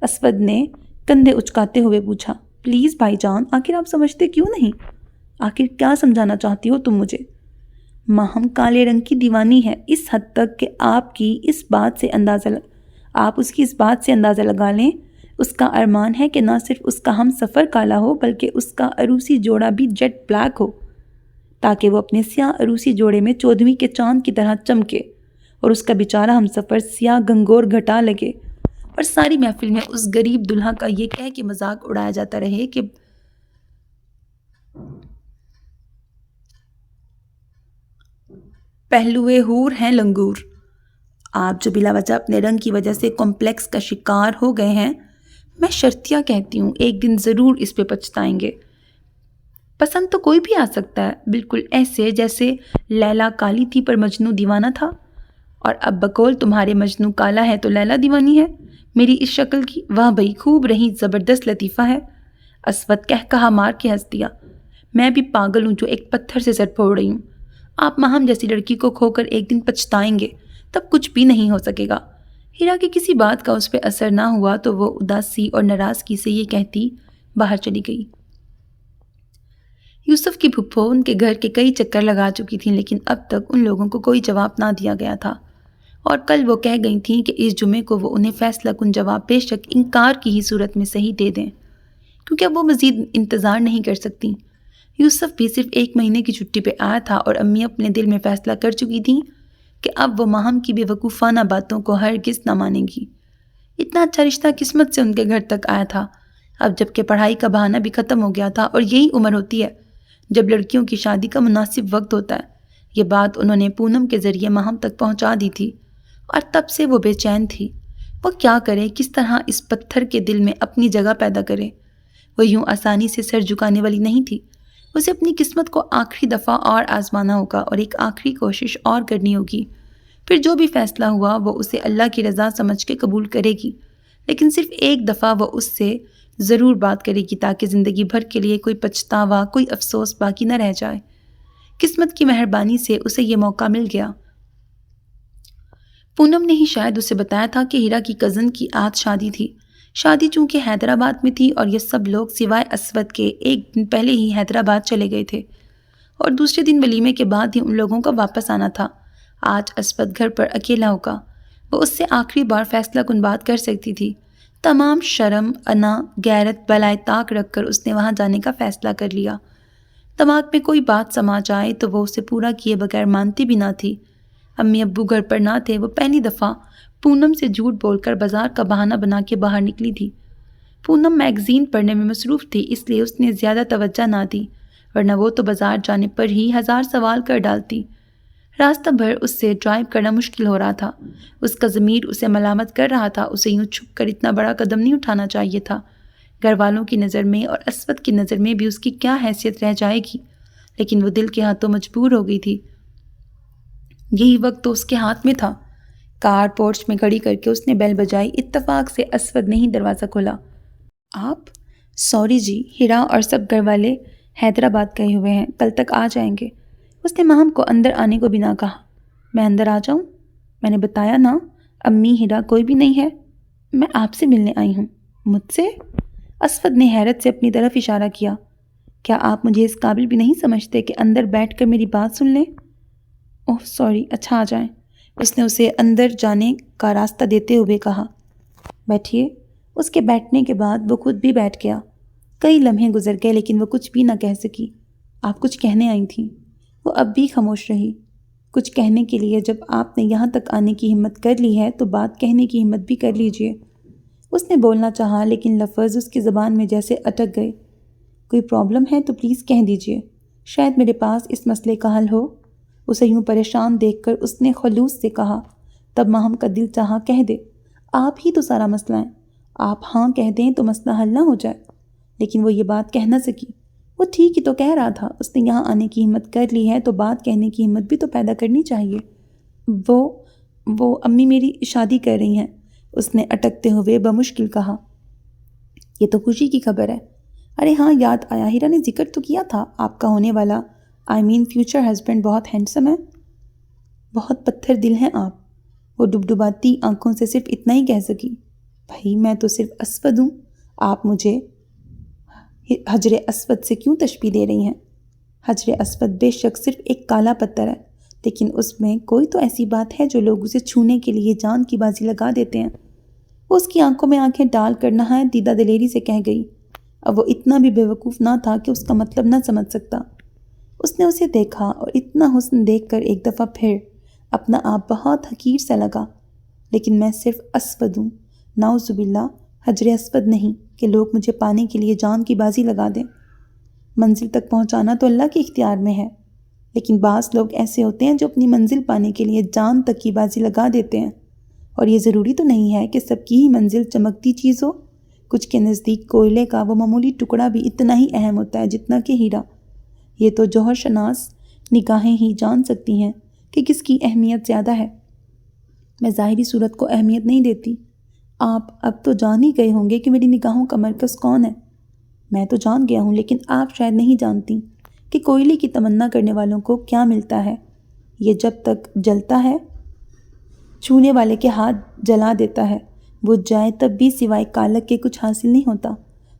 Speaker 1: اسود نے کندھے اچکاتے ہوئے پوچھا۔ پلیز بھائی جان، آخر آپ سمجھتے کیوں نہیں؟ آخر کیا سمجھانا چاہتی ہو تم مجھے؟ ماہم کالے رنگ کی دیوانی ہے، اس حد تک کہ آپ اس کی اس بات سے اندازہ لگا لیں۔ اس کا ارمان ہے کہ نہ صرف اس کا ہم سفر کالا ہو بلکہ اس کا عروسی جوڑا بھی جیٹ بلیک ہو، تاکہ وہ اپنے سیاہ عروسی جوڑے میں 14ویں کے چاند کی طرح چمکے، اور اس کا بیچارہ ہم سفر سیاہ گنگور گھٹا لگے، اور ساری محفل میں اس غریب دلہا کا یہ کہہ کے مذاق اڑایا جاتا رہے کہ پہلوئے حور ہیں لنگور۔ آپ جو بلا وجہ اپنے رنگ کی وجہ سے کمپلیکس کا شکار ہو گئے ہیں، میں شرطیہ کہتی ہوں ایک دن ضرور اس پہ پچھتائیں گے۔ پسند تو کوئی بھی آ سکتا ہے، بالکل ایسے جیسے لیلا کالی تھی پر مجنوں دیوانہ تھا، اور اب بقول تمہارے مجنوں کالا ہے تو لیلا دیوانی ہے میری اس شکل کی۔ واہ بھئی، خوب رہی، زبردست لطیفہ ہے۔ اسود کہا مار کے ہنس دیا۔ میں بھی پاگل ہوں جو ایک پتھر سے سر پھوڑ رہی ہوں۔ آپ ماہم جیسی لڑکی کو کھو کر ایک دن پچھتائیں گے، تب کچھ بھی نہیں ہو سکے گا۔ ہیرا کی کسی بات کا اس پہ اثر نہ ہوا تو وہ اداسی اور ناراضگی سے یہ کہتی باہر چلی گئی۔ یوسف کی پھپھو ان کے گھر کے کئی چکر لگا چکی تھیں، لیکن اب تک ان لوگوں کو کوئی جواب نہ دیا گیا تھا، اور کل وہ کہہ گئی تھیں کہ اس جمعے کو وہ انہیں فیصلہ کن جواب بے شک انکار کی ہی صورت میں صحیح دے دیں، کیونکہ اب وہ مزید انتظار نہیں کر سکتی۔ یوسف بھی صرف 1 مہینے کی چھٹی پہ آیا تھا، اور امی اپنے دل میں فیصلہ کر چکی تھیں کہ اب وہ ماہم کی بے وقوفانہ باتوں کو ہرگز نہ مانیں گی۔ اتنا اچھا رشتہ قسمت سے ان کے گھر تک آیا تھا، اب جب کہ پڑھائی کا بہانہ بھی ختم ہو گیا تھا، اور یہی عمر ہوتی ہے جب لڑکیوں کی شادی کا مناسب وقت ہوتا ہے۔ یہ بات انہوں نے پونم کے ذریعے ماہم تک پہنچا دی تھی، اور تب سے وہ بے چین تھی۔ وہ کیا کرے، کس طرح اس پتھر کے دل میں اپنی جگہ پیدا کرے؟ وہ یوں آسانی سے سر جھکانے والی نہیں تھی۔ اسے اپنی قسمت کو آخری دفعہ اور آزمانا ہوگا، اور ایک آخری کوشش اور کرنی ہوگی۔ پھر جو بھی فیصلہ ہوا وہ اسے اللہ کی رضا سمجھ کے قبول کرے گی، لیکن صرف ایک دفعہ وہ اس سے ضرور بات کرے گی تاکہ زندگی بھر کے لیے کوئی پچھتاوا، کوئی افسوس باقی نہ رہ جائے۔ قسمت کی مہربانی سے اسے یہ موقع مل گیا۔ پونم نے ہی شاید اسے بتایا تھا کہ ہیرا کی کزن کی آج شادی تھی۔ شادی چونکہ حیدرآباد میں تھی، اور یہ سب لوگ سوائے اسود کے 1 دن پہلے ہی حیدرآباد چلے گئے تھے، اور دوسرے دن ولیمے کے بعد ہی ان لوگوں کا واپس آنا تھا۔ آج اسود گھر پر اکیلا ہوگا، وہ اس سے آخری بار فیصلہ کن بات کر سکتی تھی۔ تمام شرم، انا، غیرت بالائے طاق رکھ کر اس نے وہاں جانے کا فیصلہ کر لیا۔ دماغ میں کوئی بات سما جائے تو وہ اسے پورا کیے بغیر مانتی بھی نہ تھی۔ امی ابو گھر پر نہ تھے، وہ پہلی دفعہ پونم سے جھوٹ بول کر بازار کا بہانہ بنا کے باہر نکلی تھی۔ پونم میگزین پڑھنے میں مصروف تھی، اس لیے اس نے زیادہ توجہ نہ دی، ورنہ وہ تو بازار جانے پر ہی 1000 سوال کر ڈالتی۔ راستہ بھر اس سے ڈرائیو کرنا مشکل ہو رہا تھا۔ اس کا ضمیر اسے ملامت کر رہا تھا، اسے یوں چھپ کر اتنا بڑا قدم نہیں اٹھانا چاہیے تھا۔ گھر والوں کی نظر میں اور اسود کی نظر میں بھی اس کی کیا حیثیت رہ جائے گی، لیکن وہ دل کے ہاتھوں مجبور ہو گئی تھی۔ یہی وقت تو اس کے ہاتھ میں تھا۔ کار پورچ میں کھڑی کر کے اس نے بیل بجائی۔ اتفاق سے اسود نے ہی دروازہ کھولا۔ آپ؟ سوری جی، ہیرا اور سب گھر والے حیدرآباد گئے ہوئے ہیں، کل تک آ جائیں گے۔ اس نے ماہم کو اندر آنے کو بھی نہ کہا۔ میں اندر آ جاؤں؟ میں نے بتایا نا، امی ہیرا کوئی بھی نہیں ہے، میں آپ سے ملنے آئی ہوں۔ مجھ سے؟ اسود نے حیرت سے اپنی طرف اشارہ کیا۔ کیا آپ مجھے اس قابل بھی نہیں سمجھتے کہ اندر بیٹھ کر میری بات سن لیں؟ اوہ سوری، اچھا آ جائیں۔ اس نے اسے اندر جانے کا راستہ دیتے ہوئے کہا۔ بیٹھیے۔ اس کے بیٹھنے کے بعد وہ خود بھی بیٹھ گیا۔ کئی لمحے گزر گئے لیکن وہ کچھ بھی نہ کہہ سکی۔ آپ کچھ کہنے آئی تھیں؟ وہ اب بھی خاموش رہی۔ کچھ کہنے کے لیے جب آپ نے یہاں تک آنے کی ہمت کر لی ہے تو بات کہنے کی ہمت بھی کر لیجئے۔ اس نے بولنا چاہا لیکن لفظ اس کی زبان میں جیسے اٹک گئے۔ کوئی پرابلم ہے تو پلیز کہہ دیجئے، شاید میرے پاس اس مسئلے کا حل ہو۔ اسے یوں پریشان دیکھ کر اس نے خلوص سے کہا۔ تب ماہم کا دل چاہا کہہ دے، آپ ہی تو سارا مسئلہ ہے، آپ ہاں کہہ دیں تو مسئلہ حل نہ ہو جائے، لیکن وہ یہ بات کہہ نہ سکی۔ وہ ٹھیک ہی تو کہہ رہا تھا، اس نے یہاں آنے کی ہمت کر لی ہے تو بات کہنے کی ہمت بھی تو پیدا کرنی چاہیے۔ وہ امی میری شادی کر رہی ہیں، اس نے اٹکتے ہوئے بمشکل کہا۔ یہ تو خوشی کی خبر ہے۔ ارے ہاں، یاد آیا، ہیرا نے ذکر تو کیا تھا آپ کا ہونے والا فیوچر ہسبینڈ بہت ہینڈسم ہے۔ بہت پتھر دل ہیں آپ، وہ ڈبڈباتی آنکھوں سے صرف اتنا ہی کہہ سکی۔ بھائی میں تو صرف اسود ہوں، آپ مجھے حجر اسود سے کیوں تشبیہ دے رہی ہیں؟ حجر اسود بے شک صرف ایک کالا پتھر ہے، لیکن اس میں کوئی تو ایسی بات ہے جو لوگ اسے چھونے کے لیے جان کی بازی لگا دیتے ہیں۔ وہ اس کی آنکھوں میں آنکھیں ڈال کر نہایت دیدہ دلیری سے کہہ گئی۔ اب وہ اتنا بھی بے وقوف نہ تھا کہ اس کا مطلب نہ سمجھ سکتا۔ اس نے اسے دیکھا اور اتنا حسن دیکھ کر ایک دفعہ پھر اپنا آپ بہت حقیر سا لگا۔ لیکن میں صرف اسود ہوں، نعوذ باللہ، حجر اسود نہیں کہ لوگ مجھے پانے کے لیے جان کی بازی لگا دیں۔ منزل تک پہنچانا تو اللہ کے اختیار میں ہے، لیکن بعض لوگ ایسے ہوتے ہیں جو اپنی منزل پانے کے لیے جان تک کی بازی لگا دیتے ہیں۔ اور یہ ضروری تو نہیں ہے کہ سب کی ہی منزل چمکتی چیز ہو. کچھ کے نزدیک کوئلے کا وہ معمولی ٹکڑا بھی اتنا ہی اہم ہوتا ہے جتنا کہ ہیرا. یہ تو جوہر شناس نگاہیں ہی جان سکتی ہیں کہ کس کی اہمیت زیادہ ہے. میں ظاہری صورت کو اہمیت نہیں دیتی. آپ اب تو جان ہی گئے ہوں گے کہ میری نگاہوں کا مرکز کون ہے. میں تو جان گیا ہوں، لیکن آپ شاید نہیں جانتی کہ کوئلے کی تمنا کرنے والوں کو کیا ملتا ہے. یہ جب تک جلتا ہے چھونے والے کے ہاتھ جلا دیتا ہے. بجھ جائے تب بھی سوائے کالک کے کچھ حاصل نہیں ہوتا.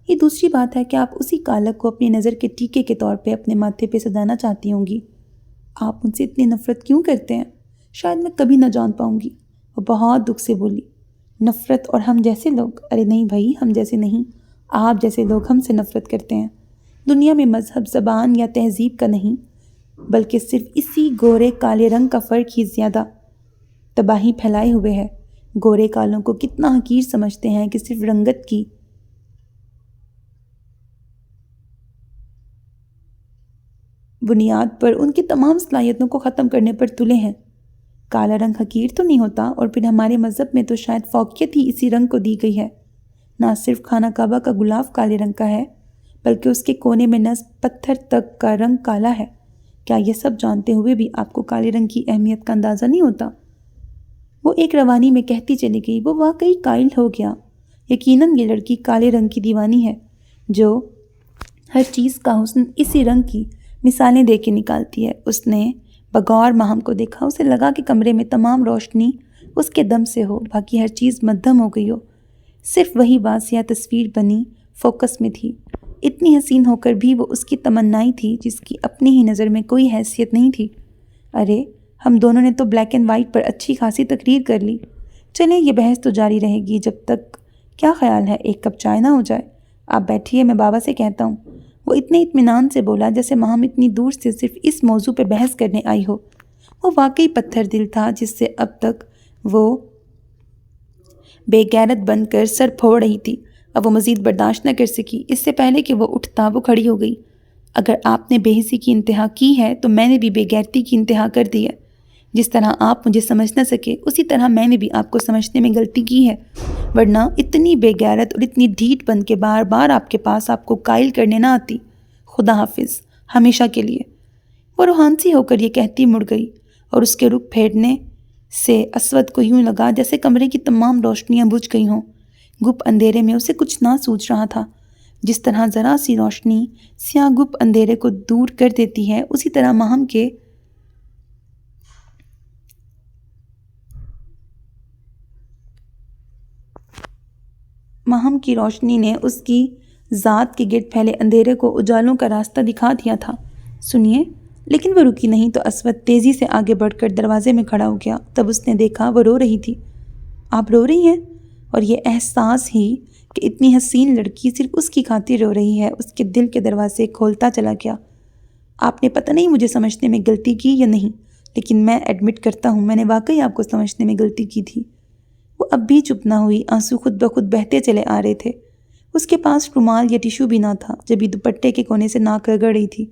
Speaker 1: یہ دوسری بات ہے کہ آپ اسی کالک کو اپنی نظر کے ٹیکے کے طور پہ اپنے ماتھے پہ سجانا چاہتی ہوں گی. آپ ان سے اتنی نفرت کیوں کرتے ہیں؟ شاید میں کبھی نہ جان پاؤں گی. وہ بہت دکھ سے بولی. نفرت اور ہم جیسے لوگ؟ ارے نہیں بھائی، ہم جیسے نہیں، آپ جیسے لوگ ہم سے نفرت کرتے ہیں. دنیا میں مذہب، زبان یا تہذیب کا نہیں، بلکہ صرف اسی گورے کالے رنگ کا فرق ہی زیادہ تباہی پھیلائے ہوئے ہے. گورے کالوں کو کتنا حقیر سمجھتے ہیں کہ صرف رنگت کی بنیاد پر ان کی تمام صلاحیتوں کو ختم کرنے پر تلے ہیں. کالا رنگ حقیر تو نہیں ہوتا، اور پھر ہمارے مذہب میں تو شاید فوقیت ہی اسی رنگ کو دی گئی ہے. نہ صرف خانہ کعبہ کا غلاف کالے رنگ کا ہے، بلکہ اس کے کونے میں نصب پتھر تک کا رنگ کالا ہے. کیا یہ سب جانتے ہوئے بھی آپ کو کالے رنگ کی اہمیت کا اندازہ نہیں ہوتا؟ وہ ایک روانی میں کہتی چلی گئی. وہ واقعی قائل ہو گیا. یقیناً یہ لڑکی کالے رنگ کی دیوانی ہے، جو ہر چیز کا حسن اسی رنگ کی مثالیں دے کے نکالتی ہے. اس نے بغور ماہم کو دیکھا. اسے لگا کہ کمرے میں تمام روشنی اس کے دم سے ہو، باقی ہر چیز مدھم ہو گئی ہو. صرف وہی واضح تصویر بنی فوکس میں تھی. اتنی حسین ہو کر بھی وہ اس کی تمنائی تھی جس کی اپنی ہی نظر میں کوئی حیثیت نہیں تھی. ارے ہم دونوں نے تو بلیک اینڈ وائٹ پر اچھی خاصی تقریر کر لی. چلیں یہ بحث تو جاری رہے گی جب تک. کیا خیال ہے ایک کپ چائے نہ ہو جائے؟ آپ بیٹھیے، میں بابا سے کہتا ہوں. وہ اتنے اطمینان سے بولا جیسے ماہم اتنی دور سے صرف اس موضوع پہ بحث کرنے آئی ہو. وہ واقعی پتھر دل تھا جس سے اب تک وہ بے غیرت بن کر سر پھوڑ رہی تھی. اب وہ مزید برداشت نہ کر سکی. اس سے پہلے کہ وہ اٹھتا وہ کھڑی ہو گئی. اگر آپ نے بے حسی کی انتہا کی ہے تو میں نے بھی بے غیرتی کی انتہا کر دی ہے. جس طرح آپ مجھے سمجھ نہ سکے اسی طرح میں نے بھی آپ کو سمجھنے میں غلطی کی ہے، ورنہ اتنی بے غیرت اور اتنی ڈھیٹ بن کے بار بار آپ کے پاس آپ کو قائل کرنے نہ آتی. خدا حافظ، ہمیشہ کے لیے. وہ روحانسی ہو کر یہ کہتی مڑ گئی، اور اس کے رخ پھیرنے سے اسود کو یوں لگا جیسے کمرے کی تمام روشنیاں بجھ گئی ہوں. گپ اندھیرے میں اسے کچھ نہ سوچ رہا تھا. جس طرح ذرا سی روشنی سیاہ گپ اندھیرے کو دور کر دیتی ہے، اسی طرح ماہم کی روشنی نے اس کی ذات کے گرد پھیلے اندھیرے کو اجالوں کا راستہ دکھا دیا تھا. سنیے. لیکن وہ رکی نہیں تو اسود تیزی سے آگے بڑھ کر دروازے میں کھڑا ہو گیا. تب اس نے دیکھا وہ رو رہی تھی. آپ رو رہی ہیں؟ اور یہ احساس ہی کہ اتنی حسین لڑکی صرف اس کی خاطر رو رہی ہے اس کے دل کے دروازے کھولتا چلا گیا. آپ نے پتہ نہیں مجھے سمجھنے میں غلطی کی یا نہیں، لیکن میں ایڈمٹ کرتا ہوں میں نے واقعی آپ کو سمجھنے میں غلطی کی تھی. وہ اب بھی چپ نہ ہوئی. آنسو خود بخود بہتے چلے آ رہے تھے. اس کے پاس رومال یا ٹیشو بھی نہ تھا. جبھی دوپٹے کے کونے سے ناک رگڑ رہی تھی.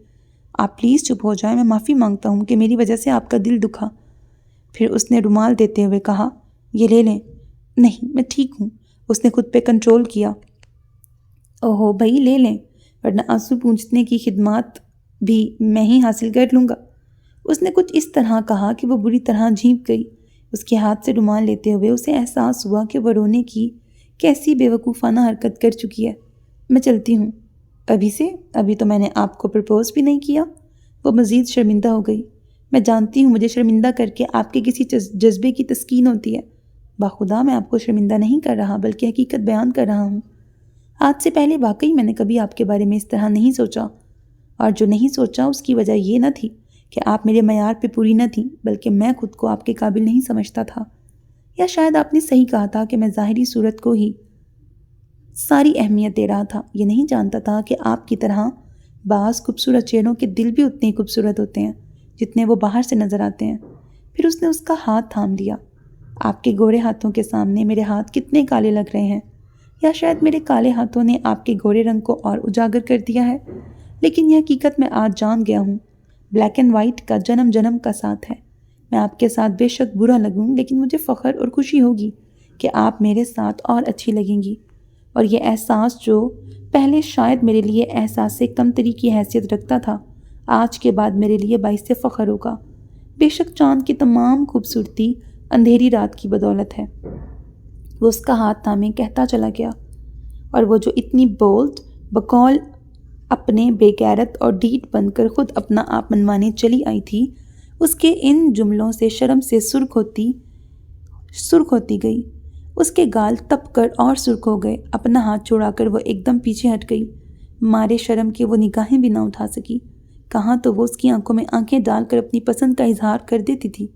Speaker 1: آپ پلیز چپ ہو جائیں، میں معافی مانگتا ہوں کہ میری وجہ سے آپ کا دل دکھا. پھر اس نے رومال دیتے ہوئے کہا، یہ لے لیں. نہیں، میں ٹھیک ہوں. اس نے خود پہ کنٹرول کیا. اوہو بھائی لے لیں، ورنہ آنسو پونچھنے کی خدمات بھی میں ہی حاصل کر لوں گا. اس نے کچھ اس طرح کہا کہ وہ بری طرح جھینپ گئی. اس کے ہاتھ سے رومال لیتے ہوئے اسے احساس ہوا کہ وہ رونے کی کیسی بے وقوفانہ حرکت کر چکی ہے. میں چلتی ہوں. ابھی سے؟ ابھی تو میں نے آپ کو پرپوز بھی نہیں کیا. وہ مزید شرمندہ ہو گئی. میں جانتی ہوں مجھے شرمندہ کر کے آپ کے کسی جذبے کی تسکین ہوتی ہے. باخدا میں آپ کو شرمندہ نہیں کر رہا بلکہ حقیقت بیان کر رہا ہوں. آج سے پہلے واقعی میں نے کبھی آپ کے بارے میں اس طرح نہیں سوچا، اور جو نہیں سوچا اس کی وجہ یہ نہ تھی کہ آپ میرے معیار پہ پوری نہ تھیں، بلکہ میں خود کو آپ کے قابل نہیں سمجھتا تھا. یا شاید آپ نے صحیح کہا تھا کہ میں ظاہری صورت کو ہی ساری اہمیت دے رہا تھا. یہ نہیں جانتا تھا کہ آپ کی طرح بعض خوبصورت چہروں کے دل بھی اتنے خوبصورت ہوتے ہیں جتنے وہ باہر سے نظر آتے ہیں. پھر اس نے اس کا ہاتھ تھام لیا. آپ کے گورے ہاتھوں کے سامنے میرے ہاتھ کتنے کالے لگ رہے ہیں. یا شاید میرے کالے ہاتھوں نے آپ کے گورے رنگ کو اور اجاگر کر دیا ہے. لیکن یہ حقیقت میں آج جان گیا ہوں. بلیک اینڈ وائٹ کا جنم جنم کا ساتھ ہے. میں آپ کے ساتھ بے شک برا لگوں لیکن مجھے فخر اور خوشی ہوگی کہ آپ میرے ساتھ اور اچھی لگیں گی، اور یہ احساس جو پہلے شاید میرے لیے احساس کمتری کی حیثیت رکھتا تھا، آج کے بعد میرے لیے باعث فخر ہوگا۔ بے شک چاند کی تمام خوبصورتی اندھیری رات کی بدولت ہے۔ وہ اس کا ہاتھ تھامے کہتا چلا گیا، اور وہ جو اتنی بولڈ بقول اپنے بے غیرت اور ڈھیٹ بن کر خود اپنا آپ منوانے چلی آئی تھی، اس کے ان جملوں سے شرم سے سرخ ہوتی گئی۔ اس کے گال تپ کر اور سرخ ہو گئے۔ اپنا ہاتھ چھڑا کر وہ ایک دم پیچھے ہٹ گئی، مارے شرم کے وہ نگاہیں بھی نہ اٹھا سکی۔ کہاں تو وہ اس کی آنکھوں میں آنکھیں ڈال کر اپنی پسند کا اظہار کر دیتی تھی۔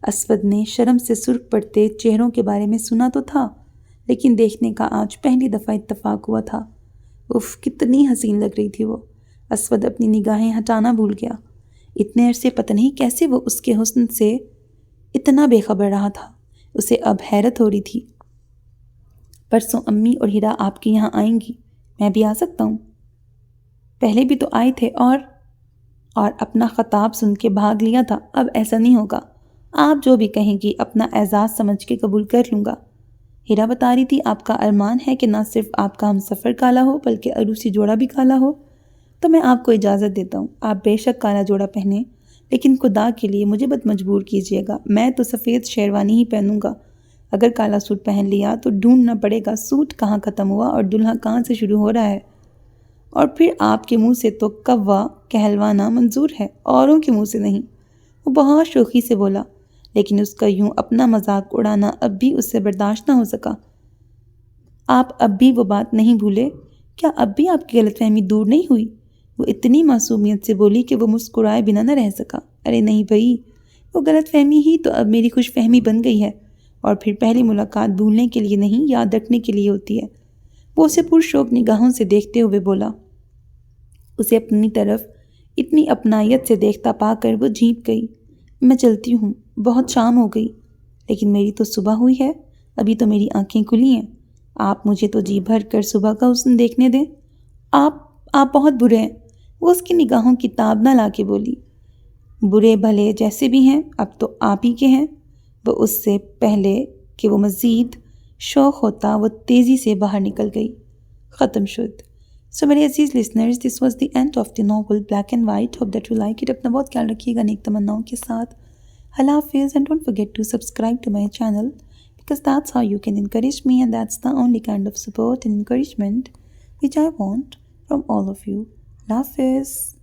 Speaker 1: اسود نے شرم سے سرخ پڑتے چہروں کے بارے میں سنا تو تھا، لیکن دیکھنے کا آج پہلی دفعہ اتفاق ہوا تھا۔ اف، کتنی حسین لگ رہی تھی وہ۔ اسود اپنی نگاہیں ہٹانا بھول گیا۔ اتنے عرصے پتہ نہیں کیسے وہ اس کے حسن سے اتنا بے خبر رہا تھا۔ اسے اب حیرت ہو رہی تھی۔ پرسوں امی اور ہیرا آپ کے یہاں آئیں گی، میں بھی آ سکتا ہوں؟ پہلے بھی تو آئے تھے اور اپنا خطاب سن کے بھاگ لیا تھا۔ اب ایسا نہیں ہوگا، آپ جو بھی کہیں گی اپنا اعزاز سمجھ کے قبول کر لوں گا۔ ہیرا بتا رہی تھی آپ کا ارمان ہے کہ نہ صرف آپ کا ہم سفر کالا ہو بلکہ عروسی جوڑا بھی کالا ہو۔ تو میں آپ کو اجازت دیتا ہوں، آپ بے شک کالا جوڑا پہنیں، لیکن خدا کے لیے مجھے مت مجبور کیجیے گا۔ میں تو سفید شیروانی ہی پہنوں گا۔ اگر کالا سوٹ پہن لیا تو ڈھونڈنا پڑے گا سوٹ کہاں ختم ہوا اور دلہا کہاں سے شروع ہو رہا ہے۔ اور پھر آپ کے منہ سے تو کوا کہلوانا منظور ہے، اوروں کے منہ سے نہیں۔ وہ بہت شوخی سے بولا، لیکن اس کا یوں اپنا مذاق اڑانا اب بھی اس سے برداشت نہ ہو سکا۔ آپ اب بھی وہ بات نہیں بھولے؟ کیا اب بھی آپ کی غلط فہمی دور نہیں ہوئی؟ وہ اتنی معصومیت سے بولی کہ وہ مسکرائے بنا نہ رہ سکا۔ ارے نہیں بھائی، وہ غلط فہمی ہی تو اب میری خوش فہمی بن گئی ہے، اور پھر پہلی ملاقات بھولنے کے لیے نہیں، یاد رکھنے کے لیے ہوتی ہے۔ وہ اسے پرشوق نگاہوں سے دیکھتے ہوئے بولا۔ اسے اپنی طرف اتنی اپنائیت سے دیکھتا پا کر وہ جھینک گئی۔ میں چلتی ہوں، بہت شام ہو گئی۔ لیکن میری تو صبح ہوئی ہے، ابھی تو میری آنکھیں کھلی ہیں۔ آپ مجھے تو جی بھر کر صبح کا حسن دیکھنے دیں۔ آپ بہت برے ہیں، وہ اس کی نگاہوں کی تاب نہ لا کے بولی۔ برے بھلے جیسے بھی ہیں، اب تو آپ ہی کے ہیں۔ وہ اس سے پہلے کہ وہ مزید شوق ہوتا وہ تیزی سے باہر نکل گئی۔ ختم شد۔ سو میرے عزیز listeners, this was the end of the novel black and white. Hope that you like it. اپنا بہت خیال رکھیے گا نیک تمناؤں کے ساتھ۔ اللہ حافظ، and don't forget to subscribe to my channel because that's how you can encourage me, and that's the only kind of support and encouragement which I want from all of you. Allah Hafiz.